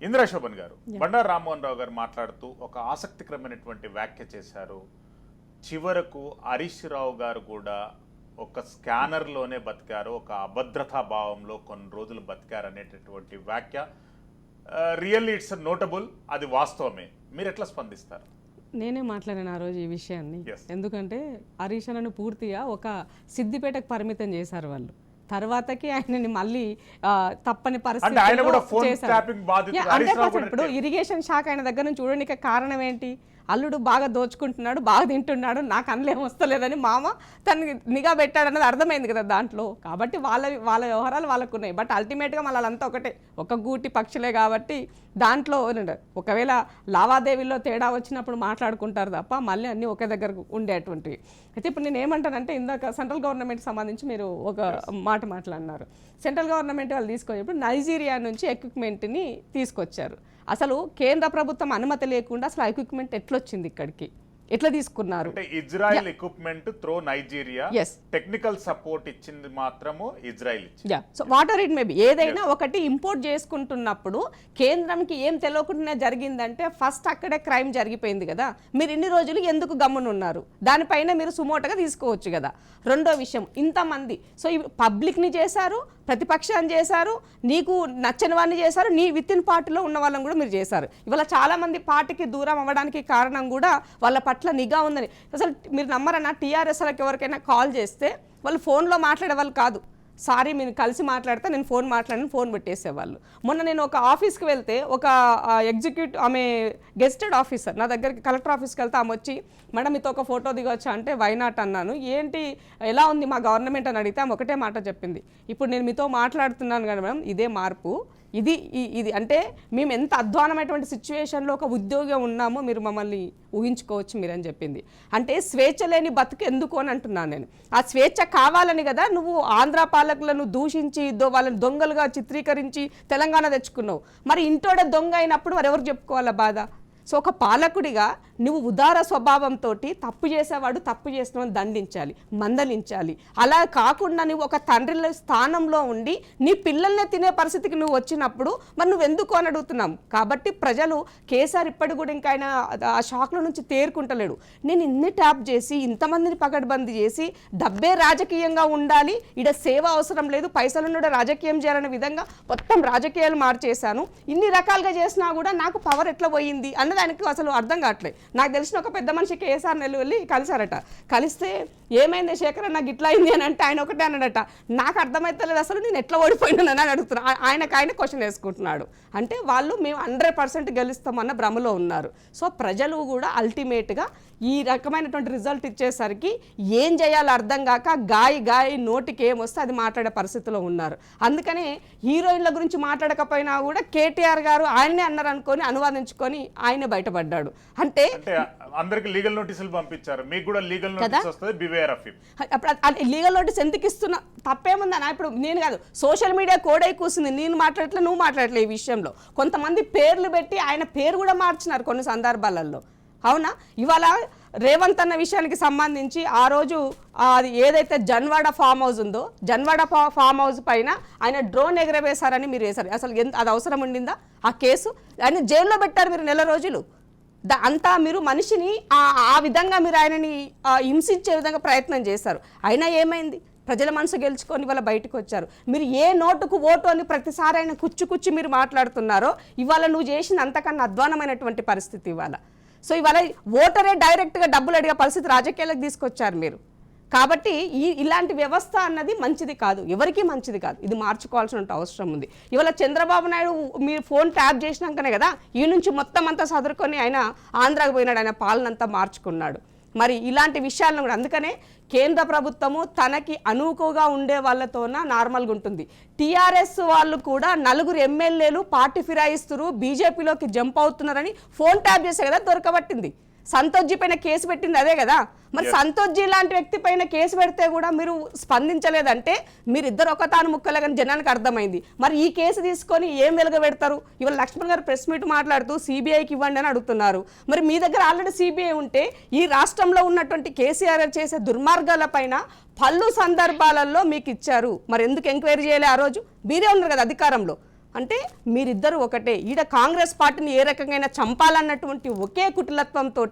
ఇంద్రశోభన్ గారు, బండారు రామ్మోహన్ రావు గారు మాట్లాడుతూ ఒక ఆసక్తికరమైనటువంటి వ్యాఖ్య చేశారు. చివరకు హరీష్ రావు గారు కూడా ఒక స్కానర్లోనే బతికారు, ఒక అభద్రతా భావంలో కొన్ని రోజులు బతికారు అనేటటువంటి వ్యాఖ్య రియల్లీ ఇట్స్ నోటబుల్. అది వాస్తవమే. మీరు ఎట్లా స్పందిస్తారు? నేనే మాట్లాడాను ఆ రోజు ఈ విషయాన్ని. ఎందుకంటే హరీష్ అన్నను పూర్తిగా ఒక సిద్దిపేటకు పరిమితం చేశారు వాళ్ళు. తర్వాతకి ఆయనని మళ్ళీ తప్పని పరిస్థితి. ఇప్పుడు ఇరిగేషన్ శాఖ ఆయన దగ్గర నుంచి చూడడానికి కారణం ఏంటి? అల్లుడు బాగా దోచుకుంటున్నాడు, బాగా తింటున్నాడు, నాకు అందులేం వస్తలేదని మామ తనకి నిఘా పెట్టాడన్నది అర్థమైంది కదా దాంట్లో. కాబట్టి వాళ్ళ వ్యవహారాలు వాళ్ళకు ఉన్నాయి. బట్ అల్టిమేట్గా వాళ్ళంతా ఒకటే, ఒక గూటి పక్షులే. కాబట్టి దాంట్లో ఒకవేళ లావాదేవీల్లో తేడా వచ్చినప్పుడు మాట్లాడుకుంటారు తప్ప మళ్ళీ అన్నీ ఒకే దగ్గర ఉండేటువంటివి. అయితే ఇప్పుడు నేను ఏమంటానంటే, ఇందాక సెంట్రల్ గవర్నమెంట్ సంబంధించి మీరు ఒక మాట మాట్లాడినారు. సెంట్రల్ గవర్నమెంట్ వాళ్ళు తీసుకొచ్చినప్పుడు నైజీరియా నుంచి ఎక్విప్మెంట్ని తీసుకొచ్చారు. అసలు కేంద్ర ప్రభుత్వం అనుమతి లేకుండా అసలు ఆ ఎక్విప్మెంట్ ఎట్లొచ్చింది ఇక్కడికి, ఎట్లా తీసుకున్నారు? అంటే Israel equipment throw Nigeria, Yes. Technical support ఇచ్చింది మాత్రము ఇజ్రాయెల్ ఇచ్చింది. సో వాటర్ ఇట్ మేబీ ఏదైనా ఒకటి ఇంపోర్ట్ చేసుకుంటున్నప్పుడు కేంద్రంకి ఏం తెలియకుండా జరిగిందంటే ఫస్ట్ అక్కడే క్రైమ్ జరిగిపోయింది కదా. మీరు ఇన్ని రోజులు ఎందుకు గమ్మునున్నారు? దానిపైన మీరు సుమోటగా తీసుకోవచ్చు కదా. రెండో విషయం, ఇంతమంది సో పబ్లిక్ని చేశారు, ప్రతిపక్షాన్ని చేశారు, నీకు నచ్చని వాడిని చేశారు, నీ విత్ ఇన్ పార్టీలో ఉన్న వాళ్ళని కూడా మీరు చేశారు. ఇవాళ చాలామంది పార్టీకి దూరం అవ్వడానికి కారణం కూడా వాళ్ళ పట్ల నిఘా ఉందని. అసలు మీరు నమ్మరన్నా, టీఆర్ఎస్లకు ఎవరికైనా కాల్ చేస్తే వాళ్ళు ఫోన్లో మాట్లాడే వాళ్ళు కాదు, సారీ మీరు కలిసి మాట్లాడితే నేను ఫోన్ మాట్లాడిన ఫోన్ పెట్టేసేవాళ్ళు. మొన్న నేను ఒక ఆఫీస్కి వెళ్తే ఒక ఎగ్జిక్యూటివ్ ఆమె గెస్టెడ్ ఆఫీసర్ నా దగ్గరికి కలెక్టర్ ఆఫీస్కి వెళ్తే ఆమె వచ్చి, మేడం మీతో ఒక ఫోటో దిగొచ్చా అంటే వైనాట్ అన్నాను. ఏంటి ఎలా ఉంది మా గవర్నమెంట్ అని అడిగితే ఆమె ఒకటే మాట చెప్పింది, ఇప్పుడు నేను మీతో మాట్లాడుతున్నాను కానీ మేడం ఇదే మార్పు, ఇది అంటే మేము ఎంత అధ్వానమైనటువంటి సిచ్యువేషన్లో ఒక ఉద్యోగం ఉన్నామో మీరు మమ్మల్ని ఊహించుకోవచ్చు మీరని చెప్పింది. అంటే స్వేచ్ఛ లేని బతుకు ఎందుకు అని అంటున్నాను నేను. ఆ స్వేచ్ఛ కావాలని కదా నువ్వు ఆంధ్ర పాలకులను దూషించి వాళ్ళని దొంగలుగా చిత్రీకరించి తెలంగాణ తెచ్చుకున్నావు. మరి ఇంటోడే దొంగ అయినప్పుడు మరి ఎవరు చెప్పుకోవాలా బాధ? సో ఒక పాలకుడిగా నువ్వు ఉదార స్వభావంతో తప్పు చేసేవాడు తప్పు చేసిన దండించాలి, మందలించాలి. అలా కాకుండా నువ్వు ఒక తండ్రి స్థానంలో ఉండి నీ పిల్లల్నే తినే పరిస్థితికి నువ్వు వచ్చినప్పుడు మరి నువ్వు ఎందుకు అని అడుగుతున్నాం. కాబట్టి ప్రజలు కేసీఆర్ ఇప్పటి కూడా ఇంకా ఆయన ఆ షాక్లో నుంచి తేరుకుంటలేడు. నేను ఇన్ని ట్యాప్ చేసి ఇంతమందిని పకడ్బందీ చేసి డబ్బే రాజకీయంగా ఉండాలి, ఈడ సేవ అవసరం లేదు, పైసలున్న రాజకీయం చేయాలనే విధంగా మొత్తం రాజకీయాలు మార్చేశాను, ఇన్ని రకాలుగా చేసినా కూడా నాకు పవర్ ఎట్లా పోయింది అన్నది ఆయనకు అసలు అర్థం కావట్లేదు. నాకు తెలిసిన ఒక పెద్ద మనిషి కేసీఆర్ వెళ్ళి కలిసారట. కలిస్తే ఏమైంది శేఖర్ నాకు ఇట్లా అయింది అని అంటే ఆయన ఒకటే అన్నాడట, నాకు అర్థమవుతలేదు అసలు నేను ఎట్లా ఓడిపోయినానని అడుగుతున్నా. ఆయన క్వశ్చన్ వేసుకుంటున్నాడు. అంటే వాళ్ళు మేము 100% గెలుస్తామన్న భ్రమలో ఉన్నారు. సో ప్రజలు కూడా అల్టిమేట్గా ఈ రకమైనటువంటి రిజల్ట్ ఇచ్చేసరికి ఏం చేయాలో అర్థం కాక గాయ నోటికి ఏమొస్తే అది మాట్లాడే పరిస్థితిలో ఉన్నారు. అందుకనే హీరోయిన్ల గురించి మాట్లాడకపోయినా కూడా కేటీఆర్ గారు ఆయన్నే అన్నారు అనుకొని అనువాదించుకొని ఆయనే బయటపడ్డాడు. అంటే అందరికి లీగల్ నోటీసులు పంపించారు, మీకు కూడా లీగల్ నోటీస్ వస్తుంది, beware of him. Legal notice ఎందుకు ఇస్తున్నా? తప్పేముందన్నా? ఇప్పుడు నేను కాదు, సోషల్ మీడియా కోడై కూర్చుంది, నేను మాట్లాడట్లే నువ్వు మాట్లాడట్లే. ఈ విషయంలో కొంతమంది పేర్లు పెట్టి ఆయన పేరు కూడా మార్చినారు కొన్ని సందర్భాలలో. అవునా? ఇవాళ రేవంత్ అన్న విషయానికి సంబంధించి ఆ రోజు అది ఏదైతే జన్వాడ ఫామ్ హౌస్ ఉందో, జన్వాడ ఫామ్ హౌస్ పైన ఆయన డ్రోన్ ఎగరవేశారని మీరు వేశారు. అసలు అది అవసరం ఉండిందా ఆ కేసు? ఆయన జైల్లో పెట్టారు మీరు 9 రోజులు. అంతా మీరు మనిషిని ఆ విధంగా మీరు ఆయనని హింసించే విధంగా ప్రయత్నం చేశారు. అయినా ఏమైంది? ప్రజల మనసు గెలుచుకొని ఇవాళ బయటకు వచ్చారు. మీరు ఏ నోటుకు ఓటు అని ప్రతిసారి ఆయన కుచ్చి మీరు మాట్లాడుతున్నారో ఇవాళ నువ్వు చేసిన అంతకన్నా అధ్వానమైనటువంటి పరిస్థితి ఇవాళ. సో ఇవాళ ఓటరే డైరెక్ట్గా డబ్బులు అడిగే పరిస్థితి రాజకీయాలకు తీసుకొచ్చారు మీరు. కాబట్టి ఇలాంటి వ్యవస్థ అన్నది మంచిది కాదు, ఎవరికీ మంచిది కాదు. ఇది మార్చుకోవాల్సిన అవసరం ఉంది. ఇవాళ చంద్రబాబు నాయుడు మీరు ఫోన్ ట్యాప్ చేసినాకనే కదా ఈ నుంచి మొత్తం అంతా సదురుకొని ఆయన ఆంధ్రాకి పోయినాడు, ఆయన పాలనంతా మార్చుకున్నాడు. మరి ఇలాంటి విషయాలను కూడా అందుకనే కేంద్ర ప్రభుత్వము తనకి అనుకువగా ఉండే వాళ్ళతోన నార్మల్గా ఉంటుంది. టీఆర్ఎస్ వాళ్ళు కూడా 4 ఎమ్మెల్యేలు పార్టీ ఫిరాయిస్తున్నారు, బీజేపీలోకి జంప్ అవుతున్నారని ఫోన్ ట్యాప్ చేసే కదా దొరకబట్టింది. సంతోష్జీ పైన కేసు పెట్టింది అదే కదా. మరి సంతోష్జీ లాంటి వ్యక్తి పైన కేసు పెడితే కూడా మీరు స్పందించలేదంటే మీరిద్దరు ఒక తాను ముక్కలే కానీ జనానికి అర్థమైంది. మరి ఈ కేసు తీసుకొని ఏం వెలుగబెడతారు? ఇవాళ లక్ష్మణ్ గారు ప్రెస్ మీట్ మాట్లాడుతూ సిబిఐకి ఇవ్వండి అని అడుగుతున్నారు. మరి మీ దగ్గర ఆల్రెడీ సిబిఐ ఉంటే ఈ రాష్ట్రంలో ఉన్నటువంటి కేసీఆర్ చేసే దుర్మార్గాల పైన పలు సందర్భాలలో మీకు ఇచ్చారు, మరి ఎందుకు ఎంక్వైరీ చేయలే? ఆ రోజు మీరే ఉన్నారు కదా అధికారంలో. అంటే మీరిద్దరు ఒకటే. ఈడ కాంగ్రెస్ పార్టీని ఏ రకంగా చంపాలన్నటువంటి ఒకే కుటిలత్వంతో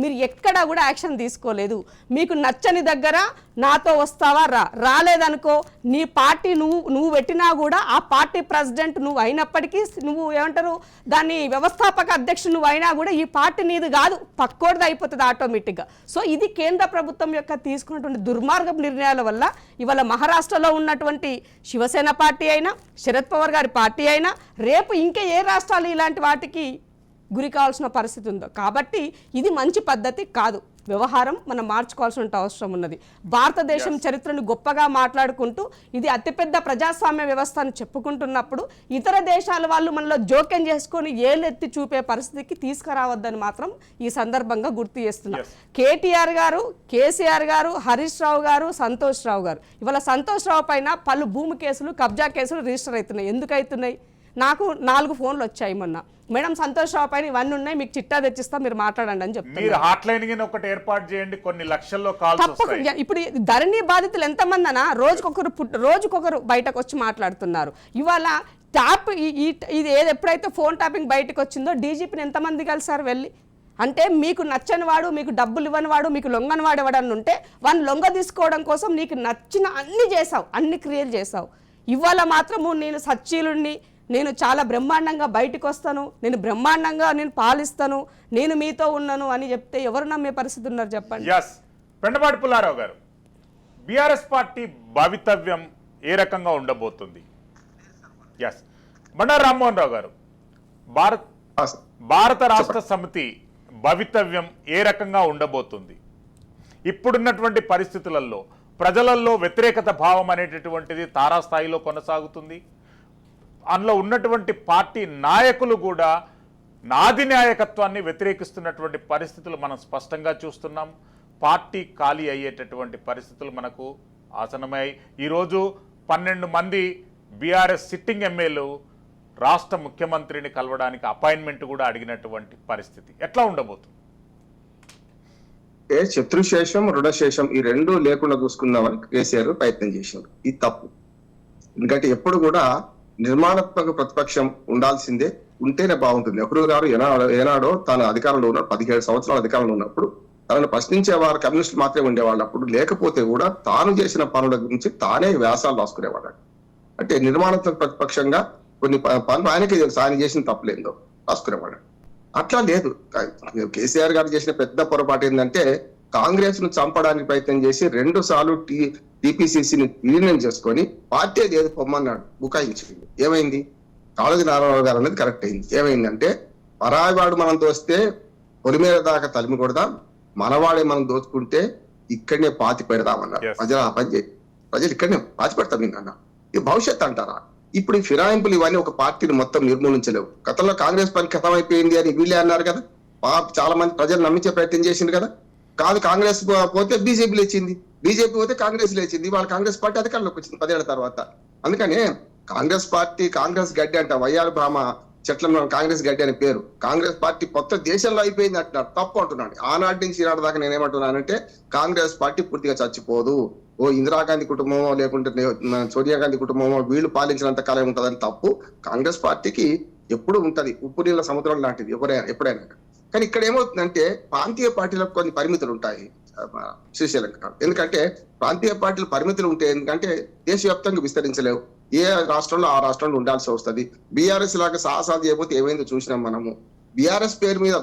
మీరు ఎక్కడా కూడా యాక్షన్ తీసుకోలేదు. మీకు నచ్చని దగ్గర నాతో వస్తావా రాలేదనుకో నీ పార్టీ నువ్వు పెట్టినా కూడా ఆ పార్టీ ప్రెసిడెంట్ నువ్వు అయినప్పటికీ నువ్వు ఏమంటారు దాన్ని వ్యవస్థాపక అధ్యక్షుడు నువ్వు అయినా కూడా ఈ పార్టీ నీది కాదు, పక్కోడిది అయిపోతుంది ఆటోమేటిక్గా. సో ఇది కేంద్ర ప్రభుత్వం యొక్క తీసుకున్నటువంటి దుర్మార్గపు నిర్ణయాల వల్ల ఇవాళ మహారాష్ట్రలో ఉన్నటువంటి శివసేన పార్టీ అయినా శరద్ పవార్ గారి పార్టీ అయినా రేపు ఇంకా ఏ రాష్ట్రాలు ఇలాంటి వాటికి గురి కావాల్సిన పరిస్థితి ఉందో. కాబట్టి ఇది మంచి పద్ధతి కాదు. వ్యవహారం మనం మార్చుకోవాల్సిన అవసరం ఉన్నది. భారతదేశం చరిత్రను గొప్పగా మాట్లాడుకుంటూ ఇది అతిపెద్ద ప్రజాస్వామ్య వ్యవస్థ అని చెప్పుకుంటున్నప్పుడు ఇతర దేశాల వాళ్ళు మనలో జోక్యం చేసుకొని ఏలెత్తి చూపే పరిస్థితికి తీసుకురావద్దని మాత్రం ఈ సందర్భంగా గుర్తు చేస్తున్నారు. కేటీఆర్ గారు, కేసీఆర్ గారు, హరీష్ రావు గారు, సంతోష్ రావు గారు, ఇవాళ సంతోష్ రావు పైన పలు భూమి కేసులు, కబ్జా కేసులు రిజిస్టర్ అవుతున్నాయి. ఎందుకు అవుతున్నాయి? నాకు 4 ఫోన్లు వచ్చాయి మొన్న, మేడం సంతోష్ రావు పైన ఇవన్నీ ఉన్నాయి, మీకు చిట్టా తెచ్చిస్తా, మీరు మాట్లాడండి అని చెప్తారు. మీరు హాట్ లైన్ కింద ఒకటి ఏర్పాటు చేయండి, కొన్ని లక్షల్లో కాల్స్ వస్తాయి. ఇప్పుడు ధరణి బాధితులు ఎంతమంది అన్నా రోజుకొకరు బయటకు వచ్చి మాట్లాడుతున్నారు. ఇవాళ ట్యాప్ ఇది ఎప్పుడైతే ఫోన్ ట్యాపింగ్ బయటకు వచ్చిందో డీజీపీని ఎంతమంది కలిసారు వెళ్ళి? అంటే మీకు నచ్చని వాడు, మీకు డబ్బులు ఇవ్వని వాడు, మీకు లొంగని వాడు ఎవడన్నా ఉంటే వాడిని లొంగ తీసుకోవడం కోసం నీకు నచ్చిన అన్ని చేసావు, అన్ని క్రియలు చేసావు. ఇవాళ మాత్రము నేను సచ్చీలుణ్ణి, నేను చాలా బ్రహ్మాండంగా బయటకు వస్తాను, నేను బ్రహ్మాండంగా నేను పాలిస్తాను, నేను మీతో ఉన్నాను అని చెప్తే ఎవరు నమ్మే పరిస్థితి ఉన్నారు చెప్పండి. పెండపాటి పుల్లారావు గారు, బీఆర్ఎస్ పార్టీ భవితవ్యం ఏ రకంగా ఉండబోతుంది? బండారు రామ్మోహన్ రావు గారు, భారత రాష్ట్ర సమితి భవితవ్యం ఏ రకంగా ఉండబోతుంది? ఇప్పుడున్నటువంటి పరిస్థితులలో ప్రజలలో వ్యతిరేకత భావం అనేటటువంటిది తారాస్థాయిలో కొనసాగుతుంది. అందులో ఉన్నటువంటి పార్టీ నాయకులు కూడా నాది నాయకత్వాన్ని వ్యతిరేకిస్తున్నటువంటి పరిస్థితులు మనం స్పష్టంగా చూస్తున్నాం. పార్టీ ఖాళీ అయ్యేటటువంటి పరిస్థితులు మనకు ఆసనమై ఈరోజు 12 మంది బీఆర్ఎస్ సిట్టింగ్ ఎమ్మెల్యేలు రాష్ట్ర ముఖ్యమంత్రిని కలవడానికి అపాయింట్మెంట్ కూడా అడిగినటువంటి పరిస్థితి ఎట్లా ఉండబోతుంది? శత్రుశేషం, రుణశేషం ఈ రెండు లేకుండా చూసుకుందామని కేసీఆర్ ప్రయత్నం చేశారు. ఇది తప్పు. ఎందుకంటే ఎప్పుడు కూడా నిర్మాణాత్మక ప్రతిపక్షం ఉండాల్సిందే, ఉంటేనే బాగుంటుంది. నెహ్రూ గారు ఏనాడో తాను అధికారంలో ఉన్న 17 సంవత్సరాల అధికారంలో ఉన్నప్పుడు తనను ప్రశ్నించేవారు కమ్యూనిస్టులు మాత్రమే ఉండేవాళ్ళు. అప్పుడు లేకపోతే కూడా తాను చేసిన పనుల గురించి తానే వ్యాసాలు రాసుకునేవాడు. అంటే నిర్మాణాత్మక ప్రతిపక్షంగా కొన్ని పనులు ఆయనకే తెలుసు, ఆయన చేసిన తప్పులేందో రాసుకునేవాడు. అట్లా లేదు. కేసీఆర్ గారు చేసిన పెద్ద పొరపాటు ఏంటంటే కాంగ్రెస్ ను చంపడానికి ప్రయత్నం చేసి 2 సార్లు టీపీసీసీని విలీనం చేసుకొని పార్టీ ఏది పొమ్మన్నాడు, బుకాయించింది. ఏమైంది? కాళోజీ నారాయణరావు గారు అనేది కరెక్ట్ అయింది. ఏమైందంటే పరాయివాడు మనం దోస్తే పొలిమేర దాకా తలిమి కొడదాం, మనవాడే మనం దోచుకుంటే ఇక్కడనే పాతి పెడదామన్నారు. ప్రజలు ఆ పని చేయి, ప్రజలు ఇక్కడనే పాతి పెడతాం నిన్న. ఇది భవిష్యత్ అంటారా? ఇప్పుడు ఈ ఫిరాయింపులు ఇవన్నీ ఒక పార్టీని మొత్తం నిర్మూలించలేవు. గతంలో కాంగ్రెస్ పని ఖతం అయిపోయింది అని వీళ్ళే అన్నారు కదా. చాలా మంది ప్రజలు నమ్మించే ప్రయత్నం చేసింది కదా. కాదు, కాంగ్రెస్ పోతే బీజేపీ లేచింది, బీజేపీ పోతే కాంగ్రెస్ లేచింది. వాళ్ళ కాంగ్రెస్ పార్టీ అధికారంలోకి వచ్చింది 10 ఏళ్ల తర్వాత. అందుకనే కాంగ్రెస్ పార్టీ, కాంగ్రెస్ గడ్డి అంట, వయ్యారు భామ చెట్ల కాంగ్రెస్ గడ్డి అనే పేరు. కాంగ్రెస్ పార్టీ మొత్తం దేశంలో అయిపోయింది అంటున్నారు. తప్పు అంటున్నాను. ఆనాటి నుంచి ఈనాటి దాకా నేనేమంటున్నానంటే కాంగ్రెస్ పార్టీ పూర్తిగా చచ్చిపోదు. ఓ ఇందిరాగాంధీ కుటుంబమో లేకుంటే సోనియా గాంధీ కుటుంబమో వీళ్ళు పాలించినంత కాలం ఉంటుందని తప్పు. కాంగ్రెస్ పార్టీకి ఎప్పుడు ఉంటది, ఉప్పు నీళ్ళ సముద్రం లాంటిది ఎప్పుడైనా. కానీ ఇక్కడ ఏమవుతుందంటే ప్రాంతీయ పార్టీలకు కొన్ని పరిమితులు ఉంటాయి శ్రీశైలంక. ఎందుకంటే ప్రాంతీయ పార్టీలు పరిమితులు ఉంటాయి. ఎందుకంటే దేశవ్యాప్తంగా విస్తరించలేవు. ఏ రాష్ట్రంలో ఆ రాష్ట్రంలో ఉండాల్సి వస్తుంది. బీఆర్ఎస్ లాగా సాహసాలు చేయకపోతే ఏమైందో చూసినాం మనము. బీఆర్ఎస్ పేరు మీద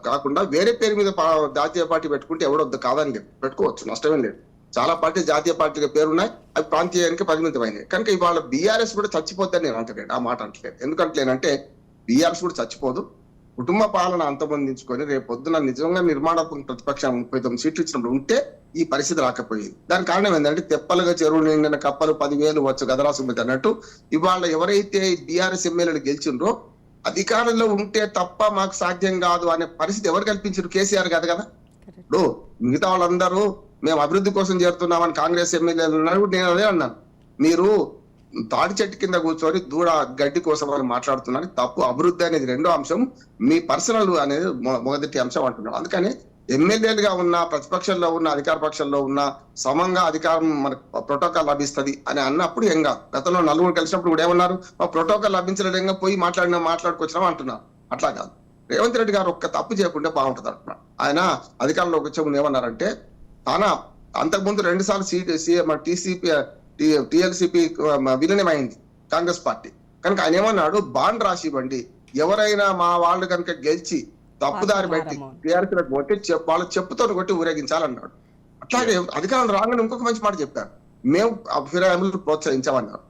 కాకుండా వేరే పేరు మీద జాతీయ పార్టీ పెట్టుకుంటే ఎవడొద్దు కాదని లేదు, పెట్టుకోవచ్చు, నష్టమేం లేదు. చాలా పార్టీ జాతీయ పార్టీగా పేరున్నాయి, అవి ప్రాంతీయానికి పరిమితమైనవి. కనుక ఇవాళ బీఆర్ఎస్ కూడా చచ్చిపోద్దని నేను అంటలేను, ఆ మాట అంటలేదు. ఎందుకంటలేనంటే బీఆర్ఎస్ కూడా చచ్చిపోదు. కుటుంబ పాలన అంతమొందించుకొని రేపు పొద్దున నిజంగా నిర్మాణాత్మక ప్రతిపక్షం 39 సీట్లు ఇచ్చినప్పుడు ఉంటే ఈ పరిస్థితి రాకపోయేది. దానికి కారణం ఏంటంటే తెప్పలుగా చెరువు నిండిన కప్పలు 10,000 వచ్చు గదరా సుమిత అన్నట్టు ఇవాళ ఎవరైతే బీఆర్ఎస్ ఎమ్మెల్యేలు గెలిచిండ్రో అధికారంలో ఉంటే తప్ప మాకు సాధ్యం కాదు అనే పరిస్థితి ఎవరు కల్పించారు? కేసీఆర్ కాదు కదా. ఇప్పుడు మిగతా వాళ్ళందరూ మేము అభివృద్ధి కోసం చేరుతున్నామని కాంగ్రెస్ ఎమ్మెల్యేలు ఉన్నారు. నేను అదే అన్నాను, మీరు తాడి చెట్టు కింద కూర్చొని దూడ గడ్డి కోసం అని మాట్లాడుతున్నారు. తప్పు. అభివృద్ధి అనేది రెండో అంశం, మీ పర్సనల్ అనేది మొదటి అంశం అంటున్నాడు. అందుకని ఎమ్మెల్యేలుగా ఉన్న, ప్రతిపక్షంలో ఉన్న, అధికార పక్షంలో ఉన్న సమంగా అధికారం మనకు ప్రోటోకాల్ లభిస్తుంది అని అన్నప్పుడు ఏం కాదు. గతంలో 4 కలిసినప్పుడు కూడా ఏమన్నారు, మా ప్రోటోకాల్ లభించలేదంగా పోయి మాట్లాడుకొచ్చినాం అంటున్నారు. అట్లా కాదు. రేవంత్ రెడ్డి గారు ఒక్క తప్పు చేయకుంటే బాగుంటుంది అంటున్నారు. ఆయన అధికారంలోకి వచ్చే ముందు ఏమన్నారంటే తన అంతకుముందు 2 సార్లు టీఎల్సీపీ విలీనమైంది కాంగ్రెస్ పార్టీ. కనుక ఆయన ఏమన్నాడు, బాండ్ రాసి ఇవ్వండి, ఎవరైనా మా వాళ్ళు కనుక గెలిచి తప్పుదారి బట్టి టీఆర్ఎస్ పోతే వాళ్ళ చెప్పుతో కొట్టి ఊరేగించాలన్నాడు. అట్లాగే అధికారం రాగానే ఇంకొక మంచి మాట చెప్పారు, మేము ఫిరాయింపులు ప్రోత్సహించామన్నారు.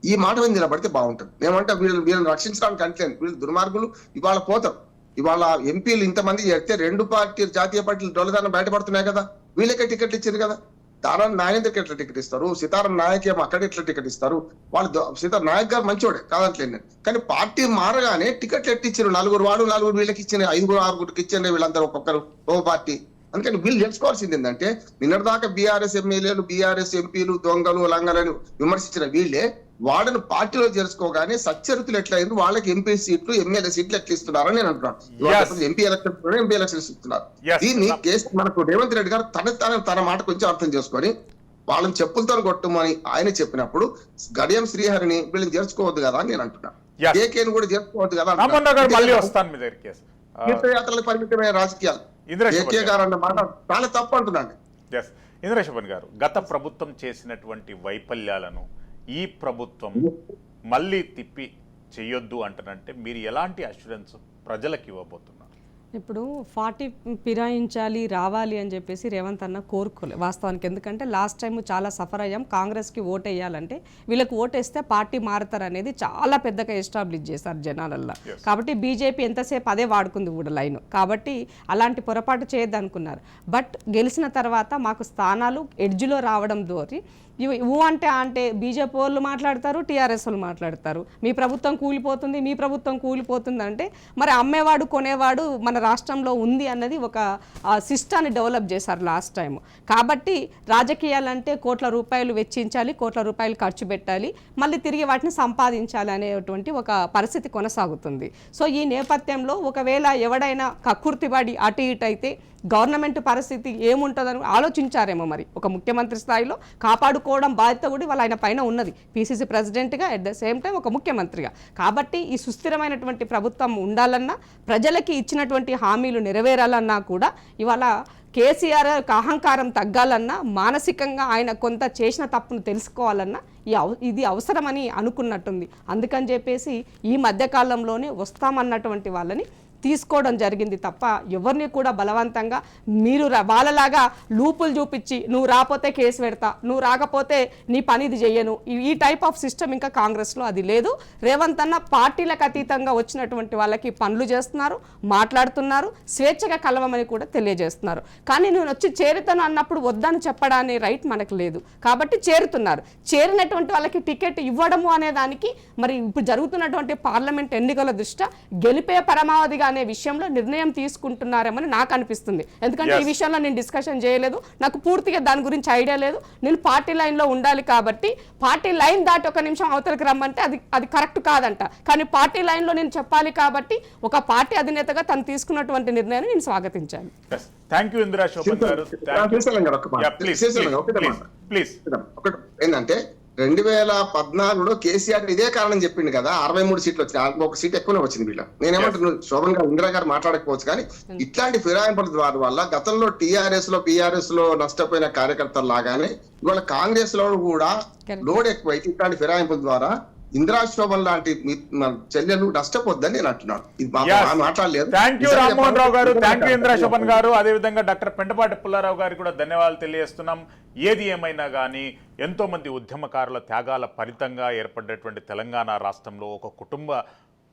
ఈ మాట మీద నిలబడితే బాగుంటుంది. మేమంటే వీళ్ళని రక్షించడానికి అంటలేదు, వీళ్ళు దుర్మార్గులు ఇవాళ పోతారు. ఇవాళ ఎంపీలు ఇంతమంది చేస్తే 2 పార్టీలు జాతీయ పార్టీలు డొల్లదాన్ని బయటపడుతున్నాయి కదా, వీళ్ళకే టికెట్లు ఇచ్చారు కదా. దారాన్ని నాగేంద్రకి ఎట్లా టికెట్ ఇస్తారు, సీతారాం నాయక్ ఏమో అక్కడ ఎట్లా టికెట్ ఇస్తారు. వాళ్ళు సీతారాం నాయక్ గారు మంచోడే కాదంటలేదు నేను, కానీ పార్టీ మారగానే టికెట్లు ఎట్టిచ్చారు. 4 వాడు 4 వీళ్ళకి ఇచ్చిన, 5 6 ఇచ్చిండ్రు వీళ్ళందరూ ఒక్కొక్కరు ఓ పార్టీ. అందుకని వీళ్ళు తెలుసుకోవాల్సింది ఏంటంటే నిన్నటిదాకా బీఆర్ఎస్ ఎమ్మెల్యేలు బీఆర్ఎస్ ఎంపీలు దొంగలు లంగలని విమర్శించిన వీళ్ళే వాళ్ళను పార్టీలో చేర్చుకోగానే సచ్చరితులు ఎట్లయింది, వాళ్ళకి ఎంపీ సీట్లు ఎమ్మెల్యే సీట్లు ఎట్లా ఇస్తున్నారని నేను అంటున్నాను. ఎంపీ ఎలక్షన్స్ ఇస్తున్నారు. దీన్ని కేసు మనకు రేవంత్ రెడ్డి గారు తన మాట కొంచెం అర్థం చేసుకొని వాళ్ళని చెప్పులతో కొట్టమని ఆయన చెప్పినప్పుడు గడియం శ్రీహరిని వీళ్ళని చేర్చుకోవద్దు కదా అని నేను అంటున్నాను. కేకేని కూడా చేర్చుకోవద్దు కదా, తీర్థయాత్రలకు పరిమితమైన రాజకీయాలు కేకే గారు అన్న మాట చాలా తప్పు అంటున్నాను. ఇంద్రశోభన్ గారు, గత ప్రభుత్వం చేసినటువంటి వైఫల్యాలను ఈ ప్రభుత్వం మళ్ళీ తిప్పి చేయొద్దు అంటారంటే మీరు ఎలాంటి అష్యూరెన్స్ ప్రజలకు ఇవ్వబోతున్నారు? ఇప్పుడు 40 ఫిరాయించాలి రావాలి అని చెప్పేసి రేవంత్ అన్న కోరుకోలే వాస్తవానికి. ఎందుకంటే లాస్ట్ టైం చాలా సఫర్ అయ్యాం. కాంగ్రెస్కి ఓటు వేయాలంటే వీళ్ళకి ఓటేస్తే పార్టీ మారుతారు అనేది చాలా పెద్దగా ఎస్టాబ్లిష్ చేశారు జనాలల్లో. కాబట్టి బీజేపీ ఎంతసేపు అదే వాడుకుంది కూడా లైన్. కాబట్టి అలాంటి పొరపాటు చేయొద్దు అనుకున్నారు. బట్ గెలిచిన తర్వాత మాకు స్థానాలు ఎడ్జ్లో రావడం ద్వారా ఊ అంటే బీజేపీ వాళ్ళు మాట్లాడతారు, టీఆర్ఎస్ వాళ్ళు మాట్లాడతారు. మీ ప్రభుత్వం కూలిపోతుంది, మీ ప్రభుత్వం కూలిపోతుంది అంటే మరి అమ్మేవాడు కొనేవాడు మన రాష్ట్రంలో ఉంది అన్నది ఒక సిస్టాన్ని డెవలప్ చేశారు లాస్ట్ టైం. కాబట్టి రాజకీయాలంటే కోట్ల రూపాయలు వెచ్చించాలి, కోట్ల రూపాయలు ఖర్చు పెట్టాలి, మళ్ళీ తిరిగి వాటిని సంపాదించాలి అనేటువంటి ఒక పరిస్థితి కొనసాగుతుంది. సో ఈ నేపథ్యంలో ఒకవేళ ఎవడైనా కక్కుర్తిపడి అటు ఇటు అయితే గవర్నమెంట్ పరిస్థితి ఏముంటుందని ఆలోచించారేమో. మరి ఒక ముఖ్యమంత్రి స్థాయిలో కాపాడుకోవడం బాధ్యత కూడా వాళ్ళ ఆయన పైన ఉన్నది, పీసీసీ ప్రెసిడెంట్గా అట్ ద సేమ్ టైం ఒక ముఖ్యమంత్రిగా. కాబట్టి ఈ సుస్థిరమైనటువంటి ప్రభుత్వం ఉండాలన్నా, ప్రజలకి ఇచ్చినటువంటి హామీలు నెరవేరాలన్నా కూడా ఇవాళ కేసీఆర్ అహంకారం తగ్గాలన్నా, మానసికంగా ఆయన కొంత చేసిన తప్పును తెలుసుకోవాలన్నా ఇది అవసరమని అనుకున్నట్టుంది. అందుకని చెప్పేసి ఈ మధ్యకాలంలోనే వస్తామన్నటువంటి వాళ్ళని తీసుకోవడం జరిగింది తప్ప ఎవరిని కూడా బలవంతంగా మీరు వాళ్ళలాగా లూపులు చూపించి నువ్వు రాకపోతే కేసు పెడతా, నువ్వు రాకపోతే నీ పని ఇది చెయ్యను, ఈ టైప్ ఆఫ్ సిస్టమ్ ఇంకా కాంగ్రెస్లో అది లేదు. రేవంత్ అన్న పార్టీలకు అతీతంగా వచ్చినటువంటి వాళ్ళకి పనులు చేస్తున్నారు, మాట్లాడుతున్నారు, స్వేచ్ఛగా కలవమని కూడా తెలియజేస్తున్నారు. కానీ నేను వచ్చి చేరుతాను అన్నప్పుడు వద్దని చెప్పడాన్ని రైట్ మనకు లేదు. కాబట్టి చేరుతున్నారు. చేరినటువంటి వాళ్ళకి టికెట్ ఇవ్వడము అనే దానికి మరి ఇప్పుడు జరుగుతున్నటువంటి పార్లమెంట్ ఎన్నికల దృష్ట్యా గెలిపే పరమావధిగా అనే విషయంలో నిర్ణయం తీసుకుంటున్నారేమని నాకు అనిపిస్తుంది. ఎందుకంటే ఈ విషయంలో నేను డిస్కషన్ చేయలేదు, నాకు పూర్తిగా దాని గురించి ఐడియా లేదు. నేను పార్టీ లైన్లో ఉండాలి కాబట్టి పార్టీ లైన్ దాటి ఒక నిమిషం అవతలకి రమ్మంటే అది కరెక్ట్ కాదంట. కానీ పార్టీ లైన్లో నేను చెప్పాలి కాబట్టి ఒక పార్టీ అధినేతగా తను తీసుకున్నటువంటి నిర్ణయాన్ని నేను స్వాగతించాను. ఏంటంటే 2014లో కేసీఆర్ ఇదే కారణం చెప్పిండు కదా, 63 సీట్లు వచ్చినాయి, ఒక సీట్ ఎక్కువనే వచ్చింది వీళ్ళ. నేనేమంటున్నాను, శోభన్ గారు ఇందిరా గారు మాట్లాడకపోవచ్చు, కానీ ఇట్లాంటి ఫిరాయింపుల ద్వారా వల్ల గతంలో టీఆర్ఎస్ లో బీఆర్ఎస్ లో నష్టపోయిన కార్యకర్తలు లాగానే ఇవాళ కాంగ్రెస్ లో కూడా లోడ్ ఎక్కువైతే ఇట్లాంటి ఫిరాయింపుల ద్వారా ఇందిరా శోభన్ లాంటి చెల్లెలు నష్టపోద్దని నేను అంటున్నాను. మాట్లాడలేదు. థ్యాంక్ యూ రామ్మోహన్ రావు గారు, థ్యాంక్ యూ ఇందిరా శోభన్ గారు. అదేవిధంగా డాక్టర్ పెంటపాటి పుల్లారావు గారికి కూడా ధన్యవాదాలు తెలియజేస్తున్నాం. ఏది ఏమైనా కానీ ఎంతో మంది ఉద్యమకారుల త్యాగాల ఫలితంగా ఏర్పడినటువంటి తెలంగాణ రాష్ట్రంలో ఒక కుటుంబ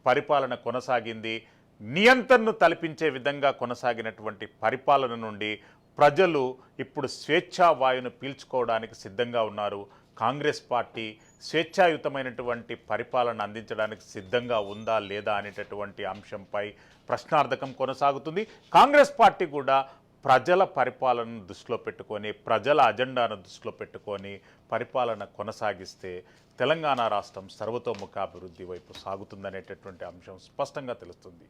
పరిపాలన కొనసాగింది. నియంత్రణను తలపించే విధంగా కొనసాగినటువంటి పరిపాలన నుండి ప్రజలు ఇప్పుడు స్వేచ్ఛా వాయువును పీల్చుకోవడానికి సిద్ధంగా ఉన్నారు. కాంగ్రెస్ పార్టీ స్వేచ్ఛాయుతమైనటువంటి పరిపాలన అందించడానికి సిద్ధంగా ఉందా లేదా అనేటటువంటి అంశంపై ప్రశ్నార్థకం కొనసాగుతుంది. కాంగ్రెస్ పార్టీ కూడా ప్రజల పరిపాలనను దృష్టిలో పెట్టుకొని, ప్రజల అజెండాను దృష్టిలో పెట్టుకొని పరిపాలన కొనసాగిస్తే తెలంగాణ రాష్ట్రం సర్వతోముఖాభివృద్ధి వైపు సాగుతుందనేటటువంటి అంశం స్పష్టంగా తెలుస్తుంది.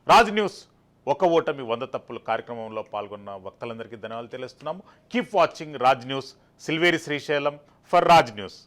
రాజ్ న్యూస్ ఒక ఓటమి 100 తప్పులు కార్యక్రమంలో పాల్గొన్న వక్తలందరికీ ధన్యవాదాలు తెలుస్తున్నాము. Keep watching Raj news. Silveri Srisailam for Raj news.